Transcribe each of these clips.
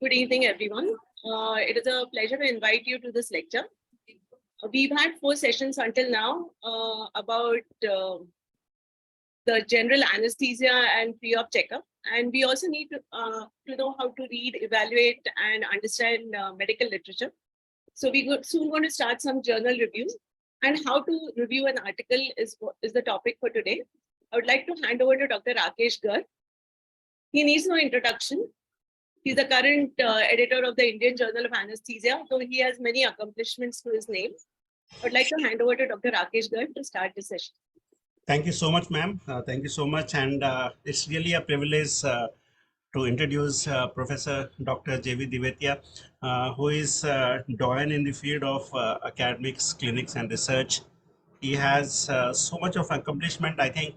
Good evening, everyone. It is a pleasure to invite you to this lecture. We've had 4 sessions until now about the general anesthesia and pre-op checkup. And we also need to know how to read, evaluate, and understand medical literature. So we're soon going to start some journal reviews. And how to review an article is the topic for today. I would like to hand over to Dr. Rakesh Garg. He needs no introduction. He's the current editor of the Indian Journal of Anesthesia, so he has many accomplishments to his name. I would like to hand over to Dr. Rakesh Garg to start this session. Thank you so much, ma'am. Thank you so much. And it's really a privilege to introduce Professor Dr. Jigeeshu Divatia, who is doyen in the field of academics, clinics, and research. He has so much of accomplishment. I think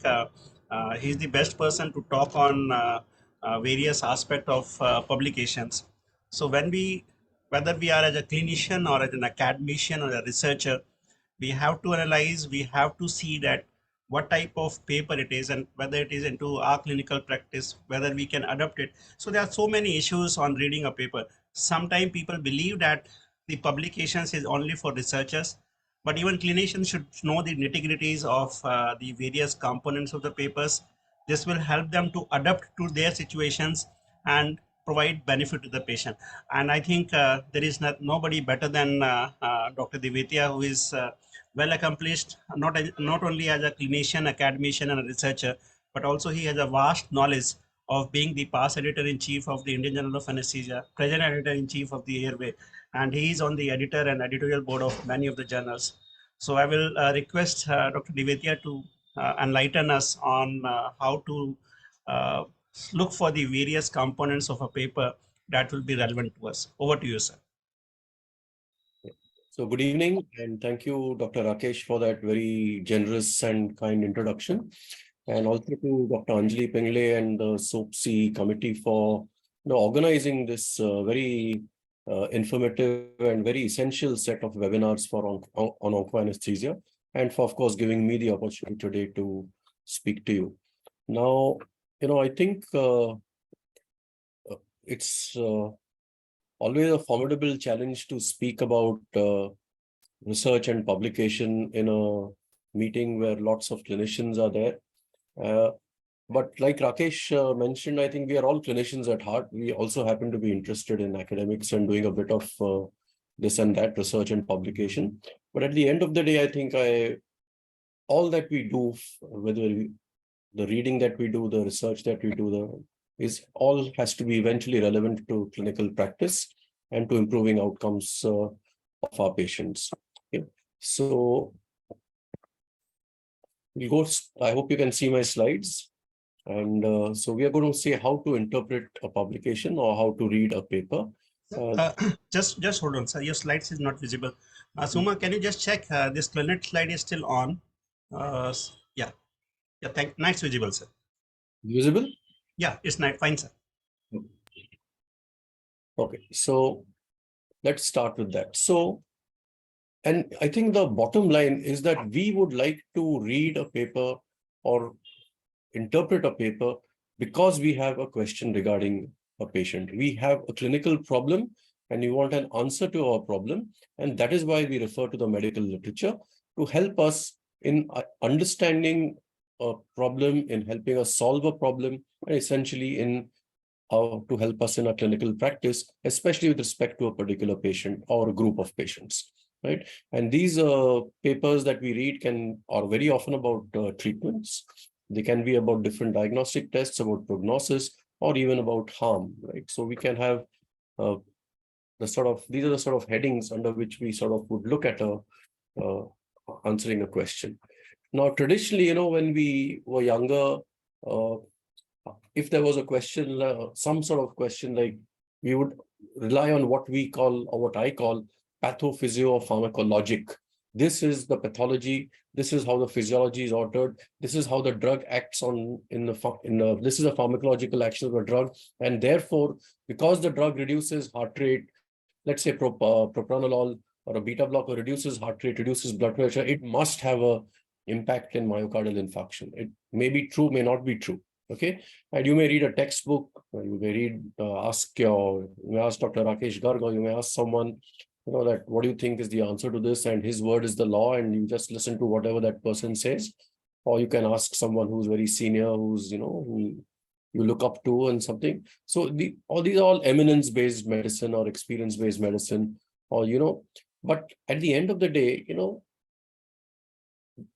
he's the best person to talk on various aspects of publications. So whether we are as a clinician or as an academician or a researcher, we have to analyze, we have to see that what type of paper it is and whether it is into our clinical practice, whether we can adapt it. So there are so many issues on reading a paper. Sometimes people believe that the publications is only for researchers, but even clinicians should know the nitty-gritties of the various components of the papers. This will help them to adapt to their situations and provide benefit to the patient. And I think there is nobody better than Dr. Divatia, who is well accomplished, not only as a clinician, academician, and a researcher, but also he has a vast knowledge of being the past editor-in-chief of the Indian Journal of Anesthesia, present editor-in-chief of the Airway, and he is on the editor and editorial board of many of the journals. So I will request Dr. Divatia to enlighten us on how to look for the various components of a paper that will be relevant to us. Over to you, sir. So good evening, and thank you, Dr. Rakesh, for that very generous and kind introduction. And also to Dr. Anjali Pingle and the SOAPC committee for organizing this very informative and very essential set of webinars for on onco-anesthesia, and for, of course, giving me the opportunity today to speak to you. Now, I think it's always a formidable challenge to speak about research and publication in a meeting where lots of clinicians are there. But like Rakesh mentioned, I think we are all clinicians at heart. We also happen to be interested in academics and doing a bit of this and that research and publication. But at the end of the day, I think all that we do, whether the reading that we do, the research that we do, all has to be eventually relevant to clinical practice and to improving outcomes of our patients. Okay. So I hope you can see my slides. And so we are going to say how to interpret a publication or how to read a paper. Just hold on, sir. Your slides is not visible. Suma, can you just check this clinic slide is still on? Yeah. Nice visible, sir. Visible? Yeah, it's not fine, sir. Okay, so let's start with that. So, and I think the bottom line is that we would like to read a paper or interpret a paper because we have a question regarding a patient. We have a clinical problem and we want an answer to our problem. And that is why we refer to the medical literature to help us in understanding a problem, in helping us solve a problem, and essentially in how to help us in our clinical practice, especially with respect to a particular patient or a group of patients, right? And these papers that we read are very often about treatments. They can be about different diagnostic tests, about prognosis, or even about harm, right? So we can have these are the sort of headings under which we sort of would look at answering a question. Now, traditionally, when we were younger, if there was a question, some sort of question, like we would rely on what we call, or what I call, pathophysiopharmacologic. This is the pathology. This is how the physiology is altered. This is how the drug acts this is a pharmacological action of a drug. And therefore, because the drug reduces heart rate, let's say propranolol or a beta blocker reduces heart rate, reduces blood pressure, it must have an impact in myocardial infarction. It may be true, may not be true. Okay, and you may read a textbook, or you may read, you may ask Dr. Rakesh Garg, or you may ask someone, that what do you think is the answer to this, and his word is the law, and you just listen to whatever that person says. Or you can ask someone who's very senior, who's, who you look up to and something. So all these are all eminence-based medicine or experience-based medicine, or, but at the end of the day,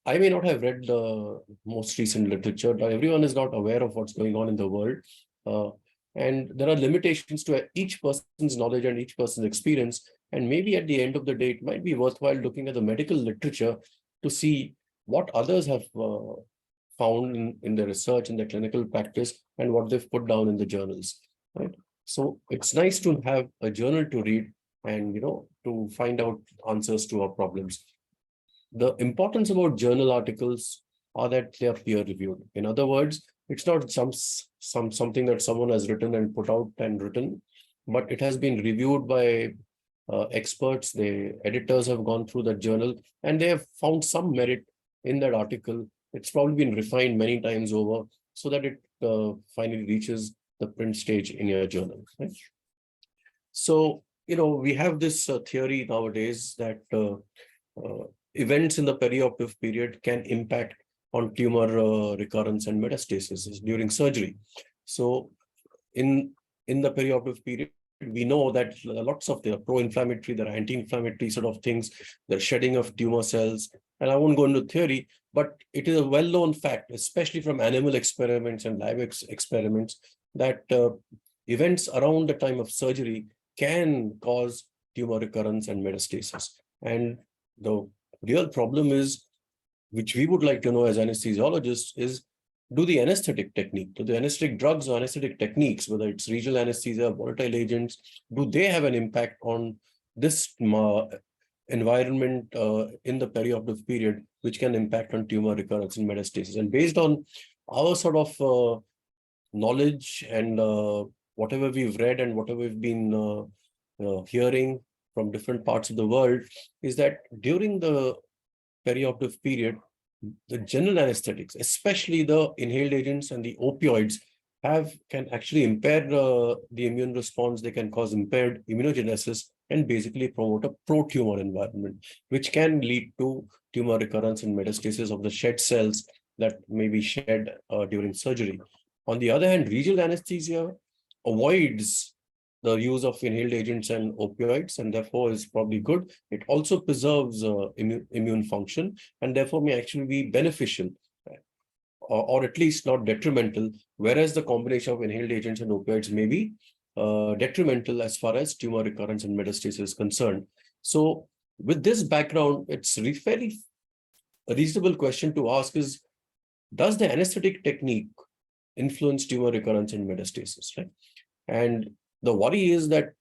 I may not have read the most recent literature. Everyone is not aware of what's going on in the world. Uh, and there are limitations to each person's knowledge and each person's experience. And maybe at the end of the day, it might be worthwhile looking at the medical literature to see what others have found in their research, in their clinical practice, and what they've put down in the journals. Right. So it's nice to have a journal to read and, to find out answers to our problems. The importance about journal articles are that they are peer reviewed. In other words, it's not something that someone has written and put out and written, but it has been reviewed by experts. The editors have gone through that journal and they have found some merit in that article. It's probably been refined many times over so that it finally reaches the print stage in your journal. Right? So, we have this theory nowadays that events in the perioperative period can impact on tumor recurrence and metastasis during surgery. So in the perioperative period, we know that lots of the pro-inflammatory, there are anti-inflammatory sort of things, the shedding of tumor cells. And I won't go into theory, but it is a well-known fact, especially from animal experiments and live experiments, that events around the time of surgery can cause tumor recurrence and metastasis. And the real problem is, which we would like to know as anesthesiologists, is do the anesthetic technique, do the anesthetic drugs or anesthetic techniques, whether it's regional anesthesia, volatile agents, do they have an impact on this environment in the perioperative period, which can impact on tumor recurrence and metastasis? And based on our sort of knowledge and whatever we've read and whatever we've been hearing from different parts of the world, is that during the perioperative period, the general anesthetics, especially the inhaled agents and the opioids, can actually impair the immune response. They can cause impaired immunogenesis and basically promote a pro-tumor environment, which can lead to tumor recurrence and metastasis of the shed cells that may be shed during surgery. On the other hand, regional anesthesia avoids the use of inhaled agents and opioids, and therefore is probably good. It also preserves immune function, and therefore may actually be beneficial, or at least not detrimental, whereas the combination of inhaled agents and opioids may be detrimental as far as tumor recurrence and metastasis is concerned. So with this background, it's fairly a reasonable question to ask is, does the anesthetic technique influence tumor recurrence and metastasis, right? And the worry is that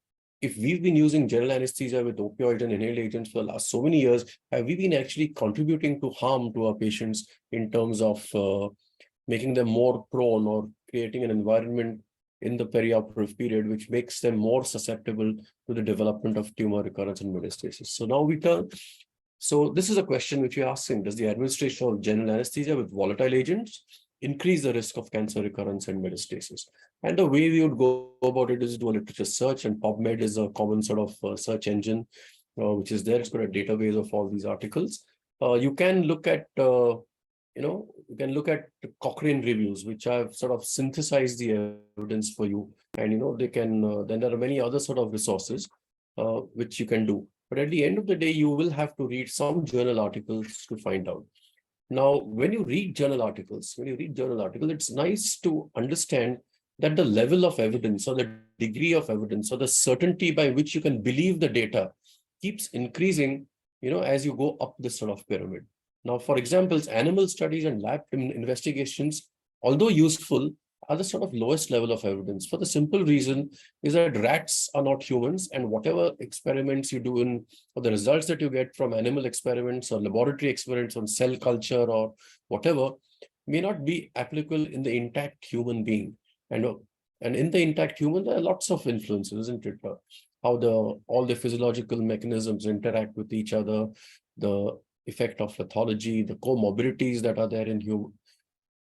if we've been using general anesthesia with opioids and inhaled agents for the last so many years, have we been actually contributing to harm to our patients in terms of making them more prone or creating an environment in the perioperative period which makes them more susceptible to the development of tumor recurrence and metastasis? So now we turn. So this is a question which we're asking: does the administration of general anesthesia with volatile agents increase the risk of cancer recurrence and metastasis? And the way we would go about it is do a literature search, and PubMed is a common sort of search engine which is there. It's got a database of all these articles. You can look at Cochrane reviews, which have sort of synthesized the evidence for you, and they can. Then there are many other sort of resources which you can do. But at the end of the day, you will have to read some journal articles to find out. Now, when you read journal articles, it's nice to understand that the level of evidence or the degree of evidence or the certainty by which you can believe the data keeps increasing, as you go up this sort of pyramid. Now, for example, animal studies and lab investigations, although useful, are the sort of lowest level of evidence, for the simple reason is that rats are not humans, and whatever experiments you do or the results that you get from animal experiments or laboratory experiments on cell culture or whatever may not be applicable in the intact human being. And in the intact human, there are lots of influences, isn't it? How all the physiological mechanisms interact with each other, the effect of pathology, the comorbidities that are there in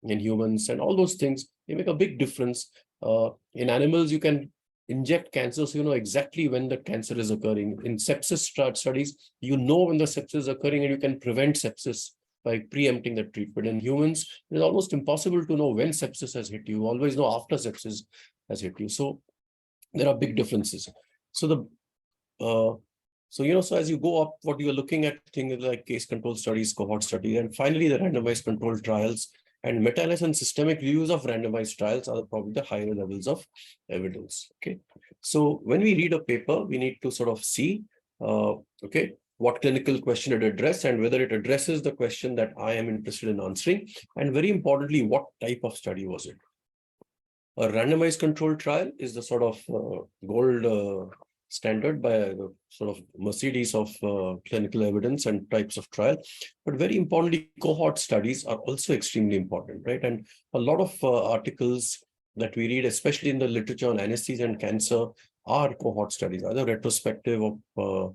in humans, and all those things, they make a big difference. In animals, you can inject cancer, so you know exactly when the cancer is occurring. In sepsis studies, you know when the sepsis is occurring and you can prevent sepsis by preempting the treatment. In humans, it's almost impossible to know when sepsis has hit you. You always know after sepsis has hit you. So there are big differences. So so as you go up, what you're looking at things like case control studies, cohort studies, and finally the randomized controlled trials, and meta-analysis and systemic reviews of randomized trials are probably the higher levels of evidence. Okay, so when we read a paper, we need to sort of see, what clinical question it addresses and whether it addresses the question that I am interested in answering, and very importantly, what type of study was it. A randomized controlled trial is the sort of gold standard by the sort of Mercedes of clinical evidence and types of trial. But very importantly, cohort studies are also extremely important, right? And a lot of articles that we read, especially in the literature on anesthesia and cancer, are cohort studies, either retrospective or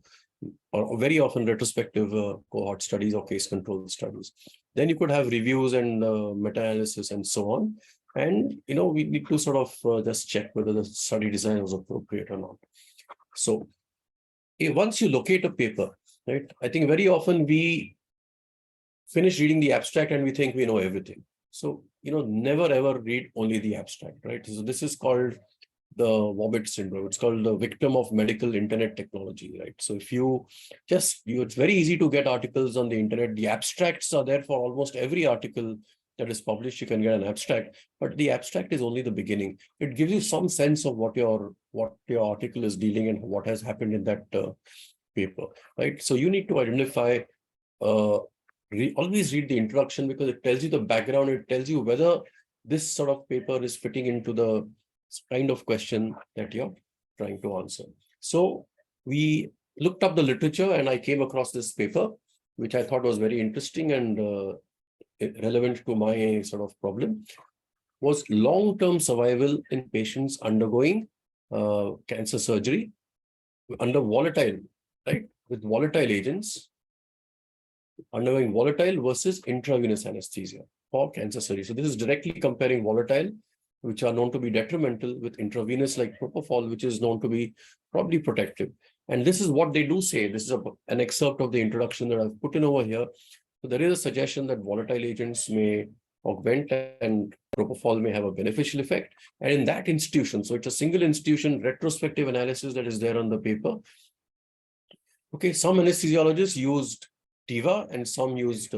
very often retrospective cohort studies or case control studies. Then you could have reviews and meta-analysis and so on. And, we need to sort of just check whether the study design was appropriate or not. So once you locate a paper, right, I think very often we finish reading the abstract and we think we know everything. So, never ever read only the abstract, right? So this is called the Wobbit syndrome. It's called the victim of medical internet technology, right? So if it's very easy to get articles on the internet. The abstracts are there for almost every article that is published. You can get an abstract, but the abstract is only the beginning. It gives you some sense of what your article is dealing and what has happened in that paper, right? So you need to identify, always read the introduction, because it tells you the background. It tells you whether this sort of paper is fitting into the kind of question that you're trying to answer. So we looked up the literature and I came across this paper, which I thought was very interesting and relevant to my sort of problem, was long-term survival in patients undergoing cancer surgery under volatile, right? With volatile agents, undergoing volatile versus intravenous anesthesia for cancer surgery. So this is directly comparing volatile, which are known to be detrimental, with intravenous like propofol, which is known to be probably protective. And this is what they do say. This is an excerpt of the introduction that I've put in over here. So there is a suggestion that volatile agents may augment and propofol may have a beneficial effect. And in that institution, so it's a single institution retrospective analysis that is there on the paper. Okay, some anesthesiologists used Tiva and some used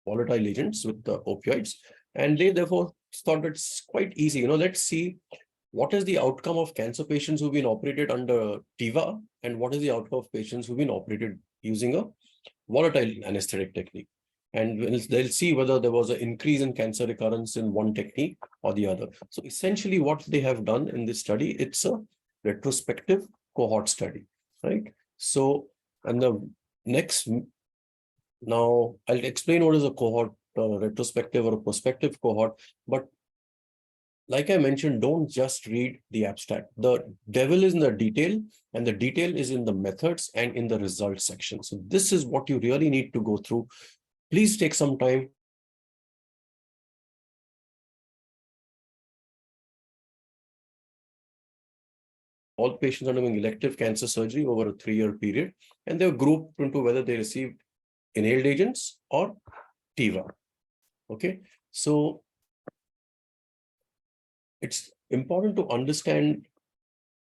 volatile agents with the opioids. And they therefore thought it's quite easy. Let's see what is the outcome of cancer patients who've been operated under Tiva and what is the outcome of patients who've been operated using a volatile anesthetic technique. And they'll see whether there was an increase in cancer recurrence in one technique or the other. So essentially what they have done in this study, it's a retrospective cohort study, right? So, and the next, now I'll explain what is a cohort, retrospective or a prospective cohort. But like I mentioned, don't just read the abstract. The devil is in the detail, and the detail is in the methods and in the results section. So this is what you really need to go through. Please take some time. All patients undergoing elective cancer surgery over a 3-year period, and they're grouped into whether they received inhaled agents or Tiva. Okay, so it's important to understand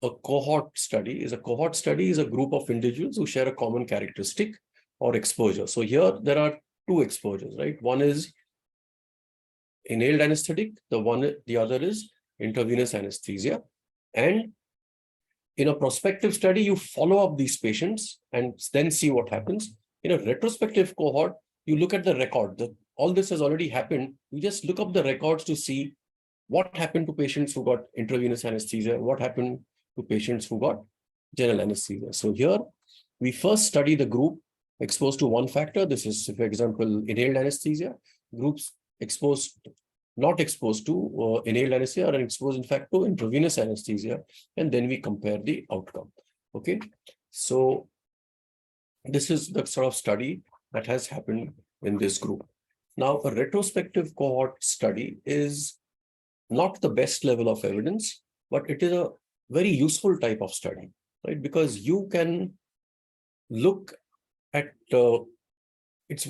a cohort study. A cohort study is a group of individuals who share a common characteristic or exposure. So here there are two exposures, right? One is inhaled anesthetic, the other is intravenous anesthesia. And in a prospective study, you follow up these patients and then see what happens. In a retrospective cohort, you look at the record. All this has already happened. You just look up the records to see what happened to patients who got intravenous anesthesia, what happened to patients who got general anesthesia. So here, we first study the group exposed to one factor. This is, for example, inhaled anesthesia. Groups not exposed to inhaled anesthesia are exposed, in fact, to intravenous anesthesia. And then we compare the outcome. Okay. So this is the sort of study that has happened in this group. Now, a retrospective cohort study is not the best level of evidence, but it is a very useful type of study, right? Because you can look at it's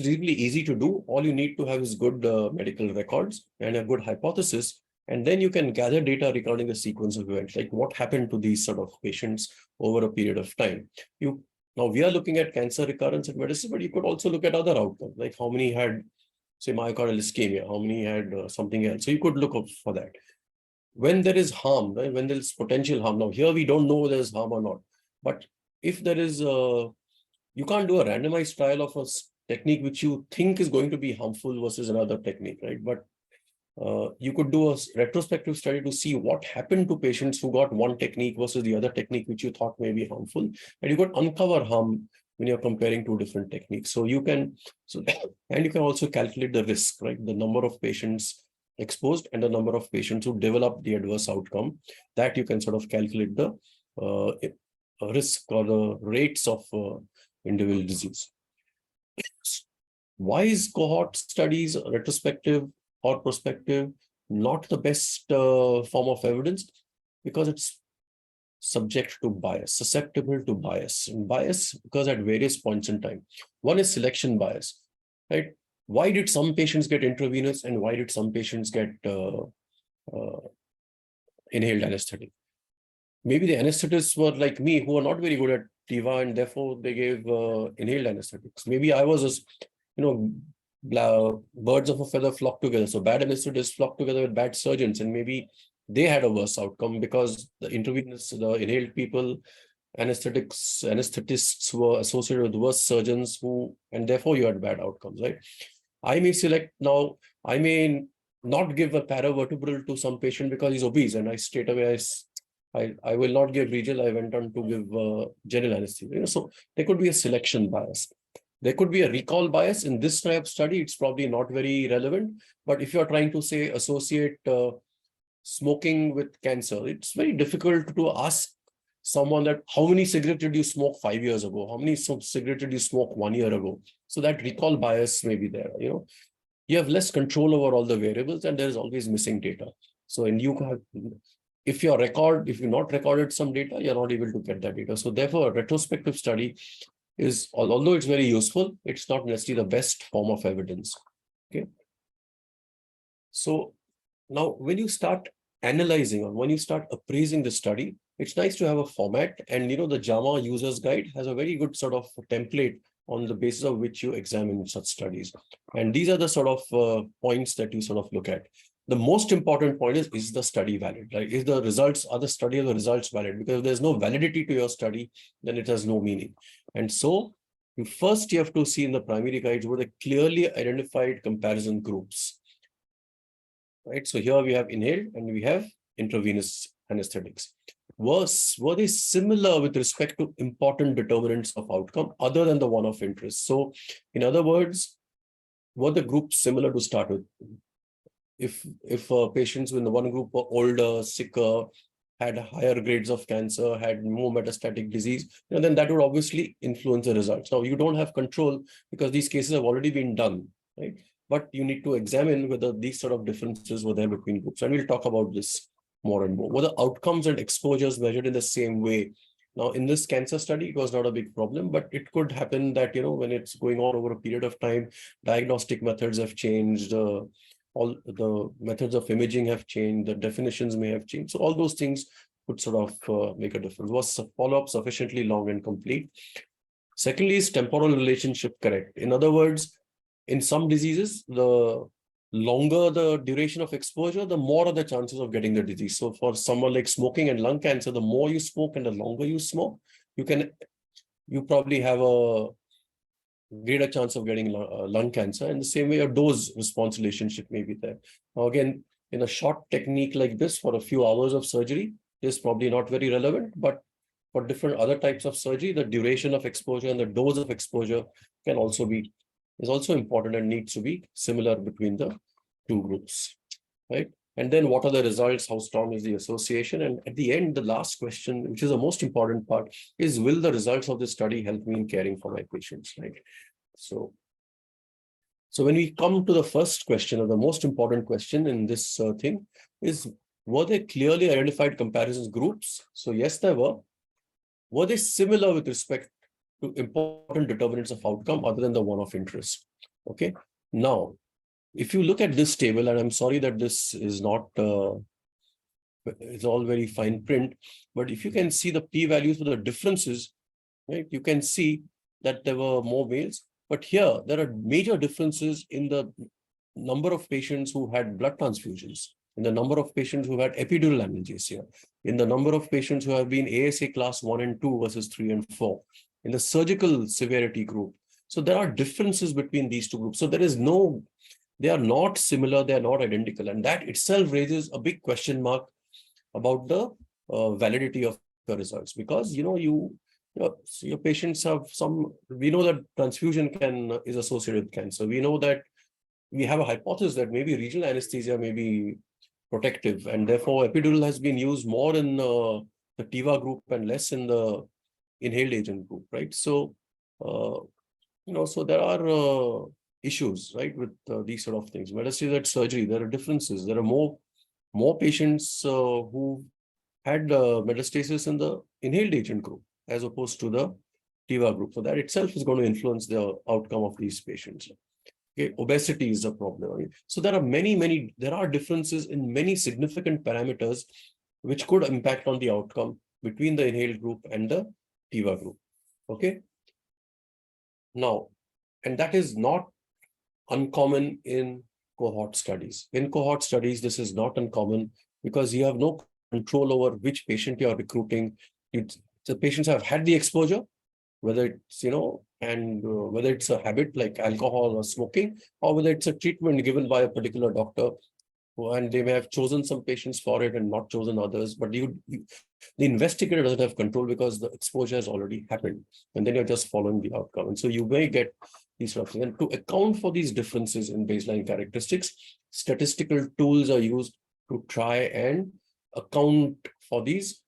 really easy to do. All you need to have is good medical records and a good hypothesis, and then you can gather data regarding the sequence of events, like what happened to these sort of patients over a period of time. Now we are looking at cancer recurrence and medicine, but you could also look at other outcomes, like how many had, say, myocardial ischemia, how many had something else. So you could look up for that. When there is harm, right? When there is potential harm. Now here we don't know whether there's harm or not, but if there is you can't do a randomized trial of a technique which you think is going to be harmful versus another technique, right? But you could do a retrospective study to see what happened to patients who got one technique versus the other technique which you thought may be harmful, and you could uncover harm when you're comparing two different techniques. So you can, and you can also calculate the risk, right? The number of patients exposed and the number of patients who develop the adverse outcome, that you can sort of calculate the risk or the rates of individual disease. Why is cohort studies, retrospective or prospective, not the best form of evidence? Because it's subject to bias, susceptible to bias. And bias because at various points in time. One is selection bias, right? Why did some patients get intravenous and why did some patients get inhaled anesthetic? Maybe the anesthetists were like me, who are not very good at TIVA, and therefore they gave inhaled anesthetics. Maybe I was just, birds of a feather flock together. So bad anesthetists flock together with bad surgeons, and maybe they had a worse outcome because the intravenous, the inhaled people, anesthetists were associated with worse surgeons and therefore you had bad outcomes, right? I may select now, I may not give a paravertebral to some patient because he's obese, and I straight away I will not give regional. I went on to give general anesthesia. So there could be a selection bias. There could be a recall bias. In this type of study, it's probably not very relevant. But if you're trying to, say, associate smoking with cancer, it's very difficult to ask someone that how many cigarettes did you smoke 5 years ago? How many cigarettes did you smoke 1 year ago? So that recall bias may be there. You have less control over all the variables, and there is always missing data. So if you've not recorded some data, you're not able to get that data. So therefore, a retrospective study is, although it's very useful, it's not necessarily the best form of evidence. Okay. So now when you start analyzing or when you start appraising the study, it's nice to have a format. And the JAMA Users Guide has a very good sort of template on the basis of which you examine such studies. And these are the sort of points that you sort of look at. The most important point is the study valid? Like, are the study of the results valid? Because if there's no validity to your study, then it has no meaning. And so you have to see in the primary guides what are clearly identified comparison groups. Right. So here we have inhaled and we have intravenous anesthetics. Were they similar with respect to important determinants of outcome other than the one of interest? So in other words, were the groups similar to start with? If patients in the one group were older, sicker, had higher grades of cancer, had more metastatic disease, then that would obviously influence the results. Now, you don't have control because these cases have already been done, right? But you need to examine whether these sort of differences were there between groups. And we'll talk about this more and more. Were the outcomes and exposures measured in the same way? Now, in this cancer study, it was not a big problem, but it could happen that, when it's going on over a period of time, diagnostic methods have changed, all the methods of imaging have changed, the definitions may have changed. So all those things could sort of make a difference. Was follow-up sufficiently long and complete? Secondly, is temporal relationship correct? In other words, in some diseases, the longer the duration of exposure, the more are the chances of getting the disease. So for someone like smoking and lung cancer, the more you smoke and the longer you smoke, you probably have a greater chance of getting lung cancer. In the same way, a dose-response relationship may be there. Now, again, in a short technique like this, for a few hours of surgery, is probably not very relevant, but for different other types of surgery, the duration of exposure and the dose of exposure is also important and needs to be similar between the two groups, right? And then what are the results? How strong is the association? And at the end, the last question, which is the most important part, is will the results of the study help me in caring for my patients, right? So So when we come to the first question, or the most important question in this thing is, were there clearly identified comparisons groups? So yes, there were. Were they similar with respect to important determinants of outcome other than the one of interest? Okay. Now, if you look at this table, and I'm sorry that this is not, it's all very fine print, but if you can see the p-values for the differences, right, you can see that there were more males. But here, there are major differences in the number of patients who had blood transfusions, in the number of patients who had epidural analgesia, in the number of patients who have been ASA class 1 and 2 versus 3 and 4, in the surgical severity group. So there are differences between these two groups. So there is no, they are not similar, they are not identical. And that itself raises a big question mark about the validity of the results, because, you know, your patients have some, we know that transfusion is associated with cancer. We know that we have a hypothesis that maybe regional anesthesia may be protective, and therefore epidural has been used more in the TIVA group and less in the inhaled agent group, right? So, you know, so there are issues, right, with these sort of things. Metastatic surgery, there are differences. There are more patients who had metastasis in the inhaled agent group as opposed to the TIVA group. So that itself is going to influence the outcome of these patients. Okay, obesity is a problem. So there are differences in many significant parameters which could impact on the outcome between the inhaled group and the TIVA group. Okay. Now, and that is not uncommon in cohort studies. In cohort studies, this is not uncommon because you have no control over which patient you are recruiting. The patients have had the exposure, whether it's, you know, and whether it's a habit like alcohol or smoking, or whether it's a treatment given by a particular doctor, and they may have chosen some patients for it and not chosen others, but the investigator doesn't have control because the exposure has already happened, and then you're just following the outcome. And so you may get these sort of things. And to account for these differences in baseline characteristics, statistical tools are used to try and account for these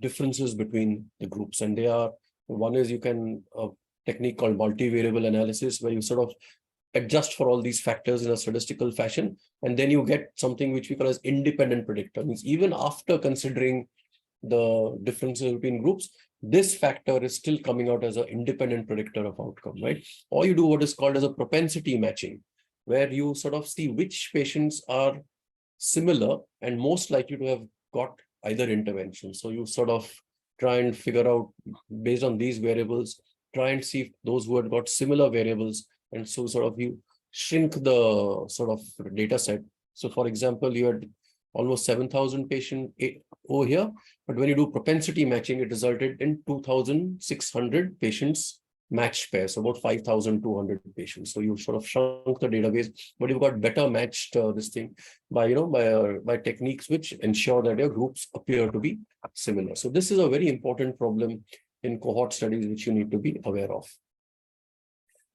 differences between the groups. And they are, one is you can, a technique called multivariable analysis, where you sort of adjust for all these factors in a statistical fashion, and then you get something which we call as independent predictor. Means even after considering the differences between groups, this factor is still coming out as an independent predictor of outcome, right? Or you do what is called as a propensity matching, where you sort of see which patients are similar and most likely to have got either intervention. So you sort of try and figure out, based on these variables, try and see if those who had got similar variables, and so sort of you shrink the sort of data set. So for example, you had almost 7,000 patients over here, but when you do propensity matching, it resulted in 2,600 patients matched pairs, so about 5,200 patients. So you sort of shrunk the database, but you've got better matched this thing by, you know, by techniques which ensure that your groups appear to be similar. So this is a very important problem in cohort studies which you need to be aware of.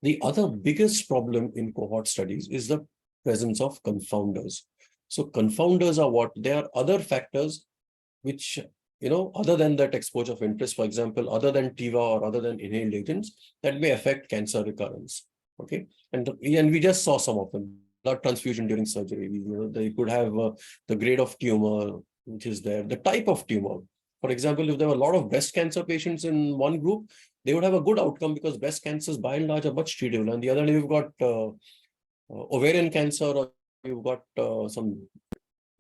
The other biggest problem in cohort studies is the presence of confounders. So confounders are what? They are other factors which, you know, other than that exposure of interest, for example, other than TIVA or other than inhaled agents, that may affect cancer recurrence. Okay, and we just saw some of them. Blood transfusion during surgery. You know, they could have the grade of tumor which is there, the type of tumor. For example, if there were a lot of breast cancer patients in one group, they would have a good outcome because breast cancers by and large are much treatable. And the other day, you've got ovarian cancer, or you've got some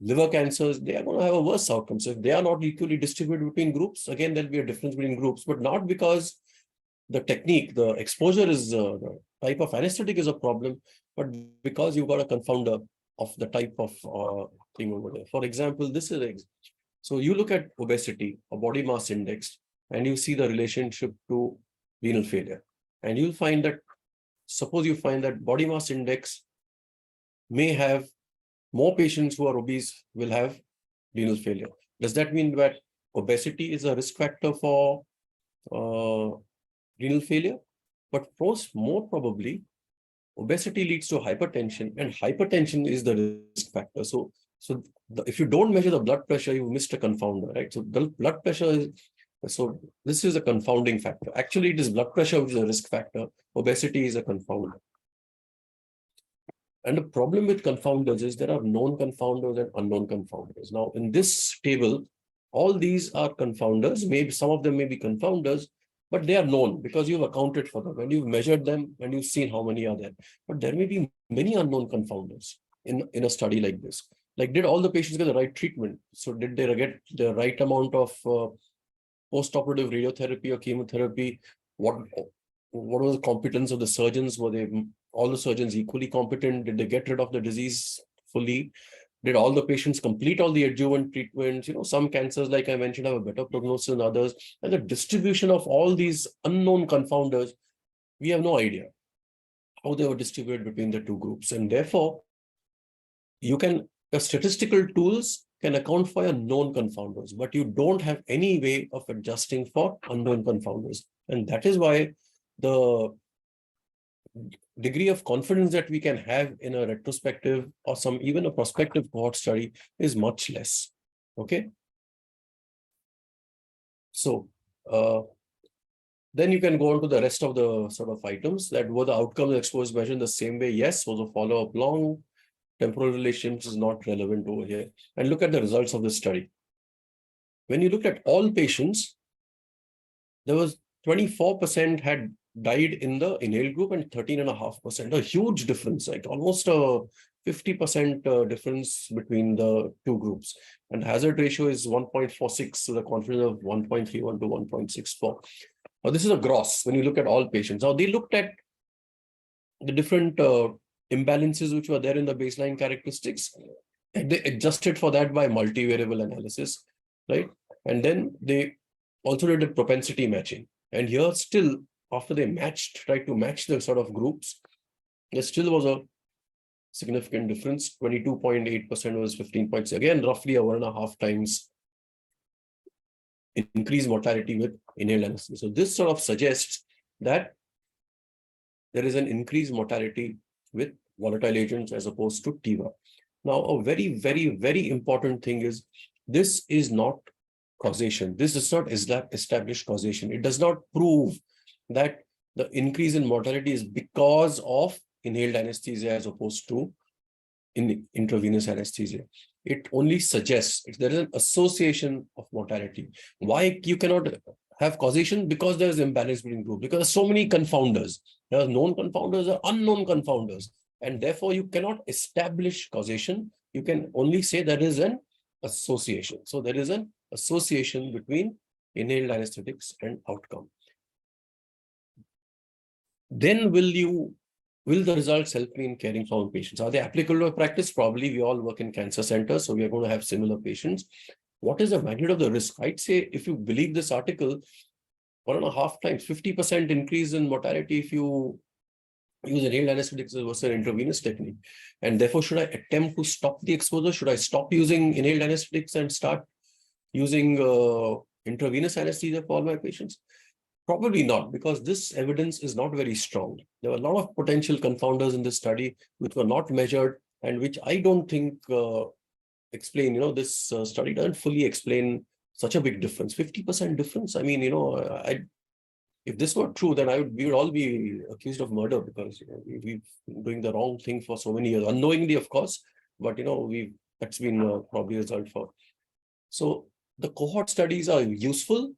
liver cancers, they are going to have a worse outcome. So if they are not equally distributed between groups, again, there'll be a difference between groups, but not because the technique, the exposure is the type of anesthetic is a problem, but because you've got a confounder of the type of thing over there. For example, this is, so you look at obesity or body mass index, and you see the relationship to renal failure. And you'll find that, suppose you find that body mass index may have more patients who are obese will have renal failure. Does that mean that obesity is a risk factor for renal failure? But more probably, obesity leads to hypertension, and hypertension is the risk factor. So if you don't measure the blood pressure, you missed a confounder, right? So the blood pressure is, so this is a confounding factor. Actually, it is blood pressure which is a risk factor. Obesity is a confounder. And the problem with confounders is there are known confounders and unknown confounders. Now, in this table, all these are confounders. Maybe some of them may be confounders, but they are known because you've accounted for them and you've measured them and you've seen how many are there. But there may be many unknown confounders in a study like this. Like, did all the patients get the right treatment? So did they get the right amount of post-operative radiotherapy or chemotherapy? What was the competence of the surgeons? Were they all the surgeons equally competent? Did they get rid of the disease fully? Did all the patients complete all the adjuvant treatments? Some cancers, like I mentioned, have a better prognosis than others. And the distribution of all these unknown confounders, we have no idea how they were distributed between the two groups. And therefore, the statistical tools can account for your known confounders, but you don't have any way of adjusting for unknown confounders. And that is why the degree of confidence that we can have in a retrospective or even a prospective cohort study is much less. Okay. So then you can go on to the rest of the sort of items. That were the outcomes exposed measured in the same way. Yes. Was a follow-up long? Temporal relations is not relevant over here. And look at the results of the study. When you looked at all patients, there was 24% had died in the inhaled group and 13.5%. A huge difference, like almost a 50% difference between the two groups. And hazard ratio is 1.46, so the confidence of 1.31 to 1.64. Now, this is a gross when you look at all patients. Now, they looked at the different imbalances which were there in the baseline characteristics, and they adjusted for that by multivariable analysis, right? And then they also did a propensity matching. And here still, after they tried to match the sort of groups, there still was a significant difference. 22.8% was 15.6. Again, roughly a 1.5 times increased mortality with inhaled anesthesia. So this sort of suggests that there is an increased mortality with volatile agents as opposed to TIVA. Now, a very, very, very important thing is this is not causation. This does not establish causation. It does not prove that the increase in mortality is because of inhaled anesthesia as opposed to intravenous anesthesia. It only suggests there is an association of mortality. Why you cannot have causation? Because there is imbalance between groups. Because there are so many confounders. There are known confounders or unknown confounders. And therefore, you cannot establish causation. You can only say there is an association. So there is an association between inhaled anesthetics and outcome. Then will the results help me in caring for patients? Are they applicable to practice? Probably. We all work in cancer centers, so we are going to have similar patients. What is the magnitude of the risk? I'd say, if you believe this article, 1.5 times, 50% increase in mortality if you use inhaled anesthetics versus an intravenous technique. And therefore, should I attempt to stop the exposure? Should I stop using inhaled anesthetics and start using intravenous anesthesia for all my patients? Probably not, because this evidence is not very strong. There were a lot of potential confounders in this study which were not measured and which I don't think explain, this study doesn't fully explain such a big difference. 50% difference. I mean, if this were true, then we would all be accused of murder, because we've been doing the wrong thing for so many years, unknowingly, of course, but that's been probably a result for. So the cohort studies are useful.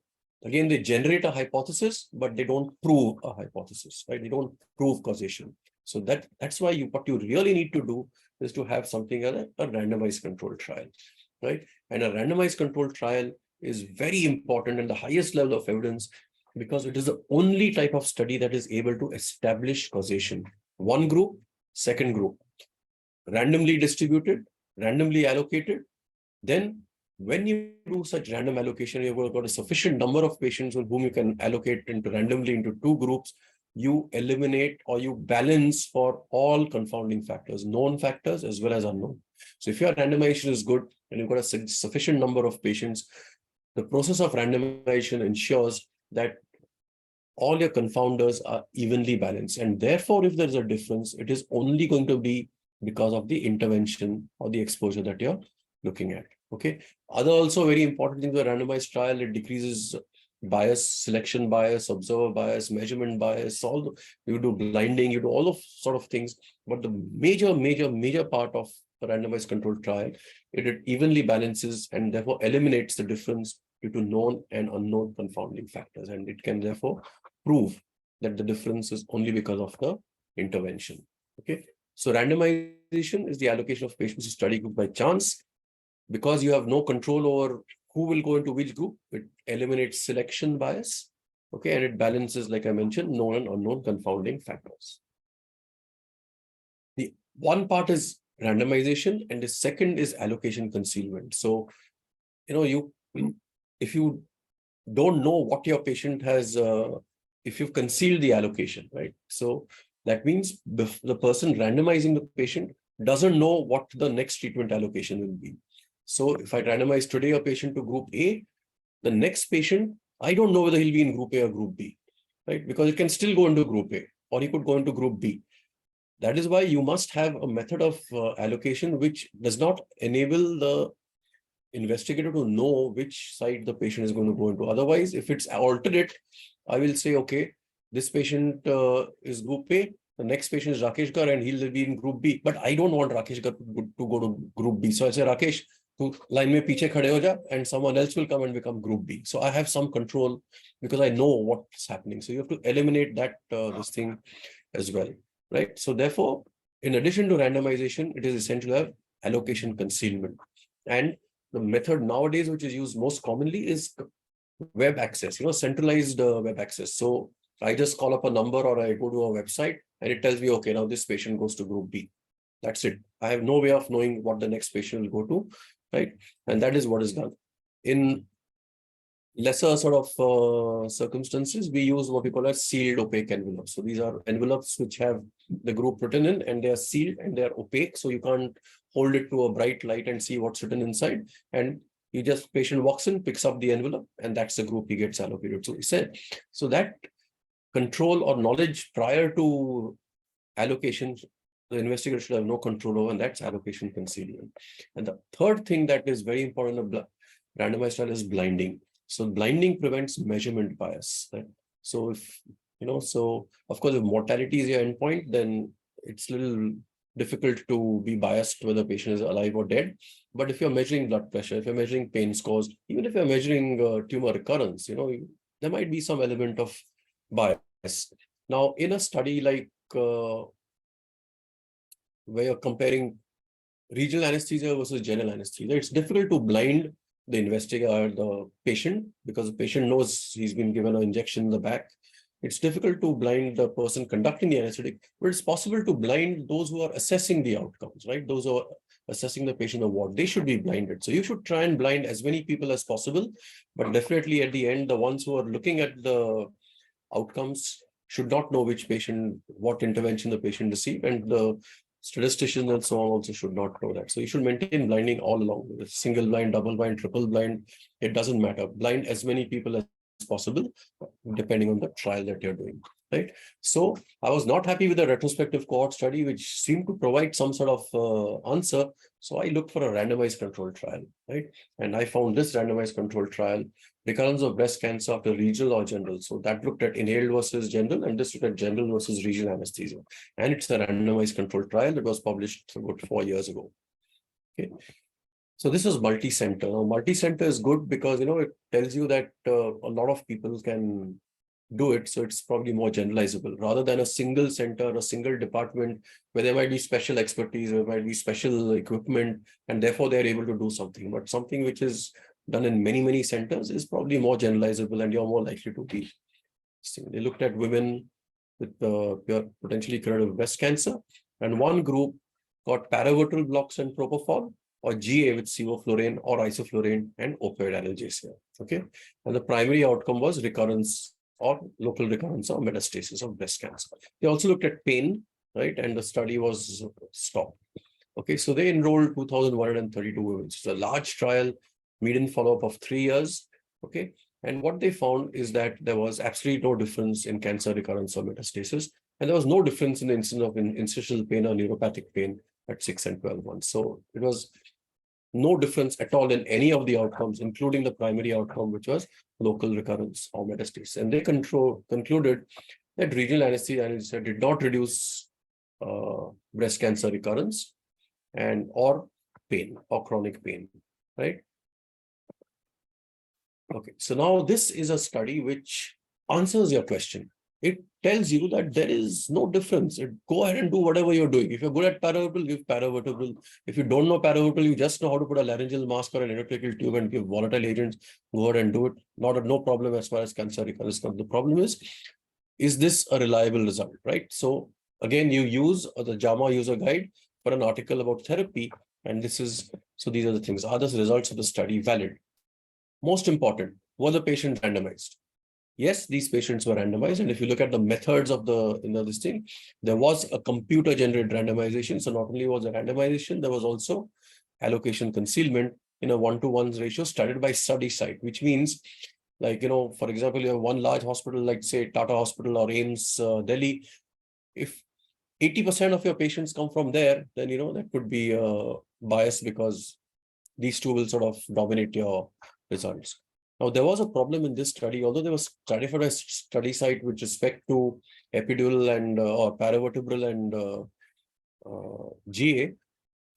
Again, they generate a hypothesis, but they don't prove a hypothesis, right? They don't prove causation. So that's why what you really need to do is to have something like a randomized controlled trial, right? And a randomized controlled trial is very important and the highest level of evidence, because it is the only type of study that is able to establish causation. One group, second group, randomly distributed, randomly allocated. Then when you do such random allocation, you've got a sufficient number of patients with whom you can allocate randomly into two groups. You eliminate or you balance for all confounding factors, known factors as well as unknown. So if your randomization is good and you've got a sufficient number of patients, the process of randomization ensures that all your confounders are evenly balanced. And therefore, if there's a difference, it is only going to be because of the intervention or the exposure that you're looking at. Okay. Other also very important things with a randomized trial, it decreases bias, selection bias, observer bias, measurement bias, you do blinding, you do all of sort of things. But the major part of a randomized controlled trial, it evenly balances and therefore eliminates the difference due to known and unknown confounding factors. And it can therefore prove that the difference is only because of the intervention. Okay. So randomization is the allocation of patients to study group by chance. Because you have no control over who will go into which group, it eliminates selection bias. Okay, and it balances, like I mentioned, known and unknown confounding factors. The one part is randomization, and the second is allocation concealment. So, if you don't know what your patient has, if you've concealed the allocation, right? So that means the person randomizing the patient doesn't know what the next treatment allocation will be. So if I randomize today a patient to group A, the next patient, I don't know whether he'll be in group A or group B, right? Because it can still go into group A, or he could go into group B. That is why you must have a method of allocation which does not enable the investigator to know which side the patient is going to go into. Otherwise, if it's alternate, I will say, okay, this patient is group A, the next patient is Rakesh Gar and he'll be in group B. But I don't want Rakesh Gar to go to group B. So I say, Rakesh, to line mein piche khade ho ja, and someone else will come and become group B. So I have some control because I know what's happening. So you have to eliminate that this thing as well, right? So therefore, in addition to randomization, it is essential to have allocation concealment. And the method nowadays, which is used most commonly, is web access, centralized web access. So I just call up a number or I go to a website and it tells me, okay, now this patient goes to group B. That's it. I have no way of knowing what the next patient will go to, right? And that is what is done. In lesser sort of circumstances, we use what we call as sealed opaque envelopes. So these are envelopes which have the group written in and they are sealed and they are opaque. So you can't hold it to a bright light and see what's written inside. And you just, patient walks in, picks up the envelope, and that's the group he gets allocated. So he said, so that control or knowledge prior to allocation, the investigator should have no control over, and that's allocation concealment. And the third thing that is very important in randomized trial is blinding. So blinding prevents measurement bias. Right? So if, so of course, if mortality is your endpoint, then it's a little difficult to be biased whether the patient is alive or dead. But if you're measuring blood pressure, if you're measuring pain scores, even if you're measuring tumor recurrence, there might be some element of bias. Now, in a study like where you're comparing regional anesthesia versus general anesthesia, it's difficult to blind the investigator, the patient, because the patient knows he's been given an injection in the back. It's difficult to blind the person conducting the anesthetic, but it's possible to blind those who are assessing the outcomes, right? Those who are assessing the patient in the ward, they should be blinded. So you should try and blind as many people as possible, but definitely at the end, the ones who are looking at the outcomes should not know which patient, what intervention the patient received, and the statisticians and so on also should not know that. So you should maintain blinding all along, single blind, double blind, triple blind, it doesn't matter. Blind as many people as possible, depending on the trial that you're doing, right? So I was not happy with the retrospective cohort study, which seemed to provide some sort of answer. So I looked for a randomized controlled trial, right? And I found this randomized controlled trial, recurrence of breast cancer after regional or general. So that looked at inhaled versus general, and this looked at general versus regional anesthesia. And it's a randomized controlled trial that was published about 4 years ago. Okay. So this is multi-center. Now, multi-center is good because, it tells you that a lot of people can do it. So it's probably more generalizable rather than a single center, a single department where there might be special expertise, there might be special equipment, and therefore they're able to do something. But something which is done in many, many centers is probably more generalizable and you're more likely to be. So they looked at women with potentially curative breast cancer, and one group got paravertebral blocks and propofol, or GA with sevoflurane or isoflurane and opioid analgesia. Okay, and the primary outcome was recurrence or local recurrence or metastasis of breast cancer. They also looked at pain, right? And the study was stopped. Okay, so they enrolled 2,132 women. It's a large trial, median follow-up of 3 years. Okay, and what they found is that there was absolutely no difference in cancer recurrence or metastasis, and there was no difference in the incidence of incisional pain or neuropathic pain at 6 and 12 months. So it was no difference at all in any of the outcomes, including the primary outcome, which was local recurrence or metastasis. And they concluded that regional anesthesia did not reduce breast cancer recurrence and or pain or chronic pain, right? Okay, so now this is a study which answers your question. It tells you that there is no difference. Go ahead and do whatever you're doing. If you're good at paravertebral, give paravertebral. If you don't know paravertebral, you just know how to put a laryngeal mask or an endotracheal tube and give volatile agents, go ahead and do it. No problem as far as cancer recurrence comes. The problem is this a reliable result, right? So again, you use the JAMA user guide for an article about therapy. And these are the things. Are the results of the study valid? Most important, were the patients randomized? Yes, these patients were randomized. And if you look at the methods of this thing, there was a computer-generated randomization. So not only was there randomization, there was also allocation concealment in a 1-to-1 ratio studied by study site, which means, like, for example, you have one large hospital, like say Tata Hospital or AIIMS Delhi. If 80% of your patients come from there, then, that could be biased because these two will sort of dominate your results. Now, there was a problem in this study, although there was stratified by study site with respect to epidural and or paravertebral and GA,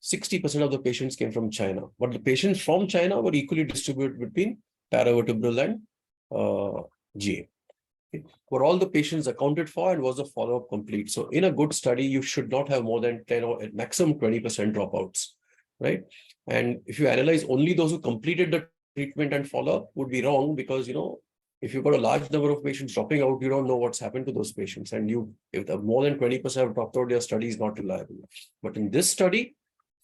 60% of the patients came from China, but the patients from China were equally distributed between paravertebral and GA. Okay. Were all the patients accounted for and was the follow-up complete? So in a good study, you should not have more than 10 or at maximum 20% dropouts, right? And if you analyze only those who completed the treatment and follow-up, would be wrong because, if you've got a large number of patients dropping out, you don't know what's happened to those patients. And if the more than 20% have dropped out, their study is not reliable. But in this study,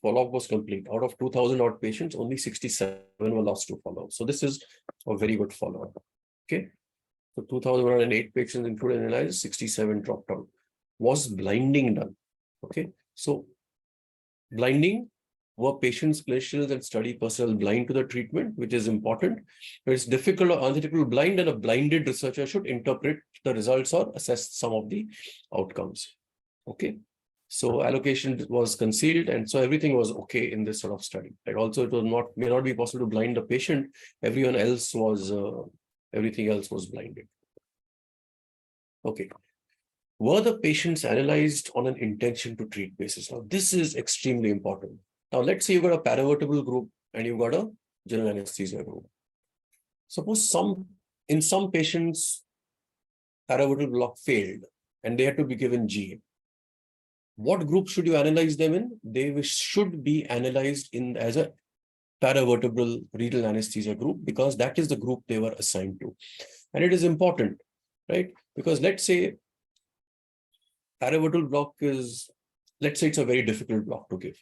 follow-up was complete. Out of 2,000 odd patients, only 67 were lost to follow-up. So this is a very good follow-up. Okay. So 2,108 patients included analysis, 67 dropped out. Was blinding done? Okay. So blinding, were patients, clinicians, and study personnel blind to the treatment, which is important. It's difficult or unethical blind, and a blinded researcher should interpret the results or assess some of the outcomes. Okay. So allocation was concealed, and so everything was okay in this sort of study. Right? Also, it was may not be possible to blind the patient. Everything else was blinded. Okay. Were the patients analyzed on an intention to treat basis? Now, this is extremely important. Now, let's say you've got a paravertebral group and you've got a general anesthesia group. Suppose in some patients, paravertebral block failed and they had to be given GA. What group should you analyze them in? They should be analyzed as a paravertebral renal anesthesia group because that is the group they were assigned to. And it is important, right? Because let's say paravertebral block let's say it's a very difficult block to give.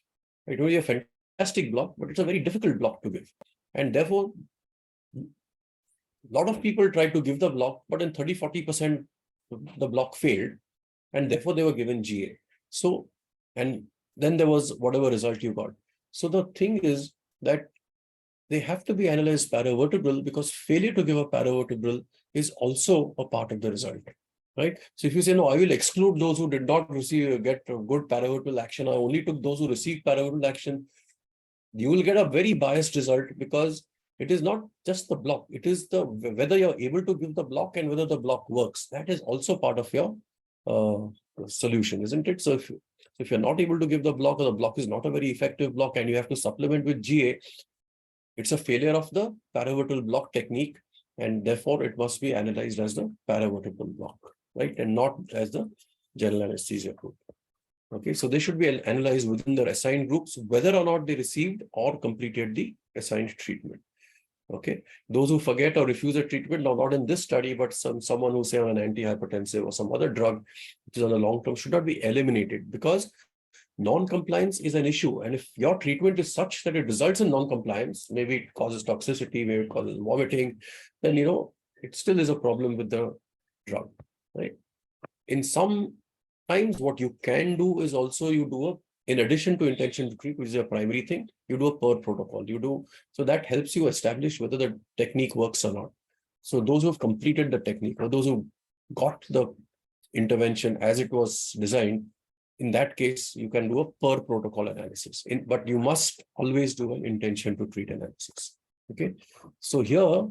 It will be a fantastic block, but it's a very difficult block to give. And therefore, a lot of people tried to give the block, but in 30-40%, the block failed. And therefore, they were given GA. So, and then there was whatever result you got. So the thing is that they have to be analyzed paravertebral because failure to give a paravertebral is also a part of the result. Right. So if you say, no, I will exclude those who did not get a good paravertebral action, I only took those who received paravertebral action, you will get a very biased result because it is not just the block. It is whether you're able to give the block and whether the block works. That is also part of your solution, isn't it? So if you're not able to give the block or the block is not a very effective block and you have to supplement with GA, it's a failure of the paravertebral block technique. And therefore, it must be analyzed as the paravertebral block. Right, and not as the general anesthesia group. Okay, so they should be analyzed within their assigned groups, whether or not they received or completed the assigned treatment. Okay, those who forget or refuse a treatment, now not in this study, but someone who say on an antihypertensive or some other drug, which is on the long term, should not be eliminated because non-compliance is an issue. And if your treatment is such that it results in non-compliance, maybe it causes toxicity, maybe it causes vomiting, then it still is a problem with the drug. Right. In some times, what you can do is also in addition to intention to treat, which is a primary thing, you do a per protocol. So that helps you establish whether the technique works or not. So those who have completed the technique or those who got the intervention as it was designed, in that case, you can do a per protocol analysis, but you must always do an intention to treat analysis. Okay, so here,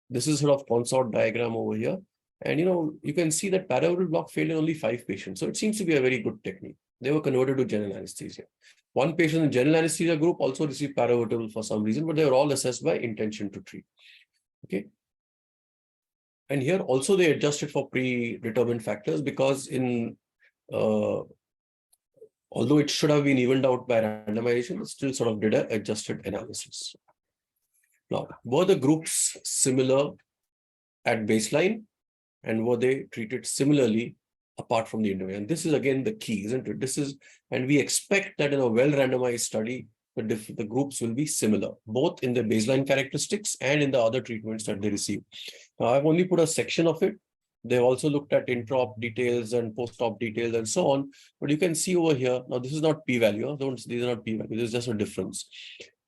this is sort of consort diagram over here. And you can see that paravertebral block failed in only 5 patients. So it seems to be a very good technique. They were converted to general anesthesia. One patient in general anesthesia group also received paravertebral for some reason, but they were all assessed by intention to treat. Okay. And here also they adjusted for predetermined factors because although it should have been evened out by randomization, it still sort of did an adjusted analysis. Now, were the groups similar at baseline, and were they treated similarly apart from the individual? And this is again the key, isn't it? And we expect that in a well-randomized study, the groups will be similar, both in the baseline characteristics and in the other treatments that they receive. Now, I've only put a section of it. They've also looked at intra-op details and post-op details and so on. But you can see over here, now this is not p-value. These are not p-value. This is just a difference.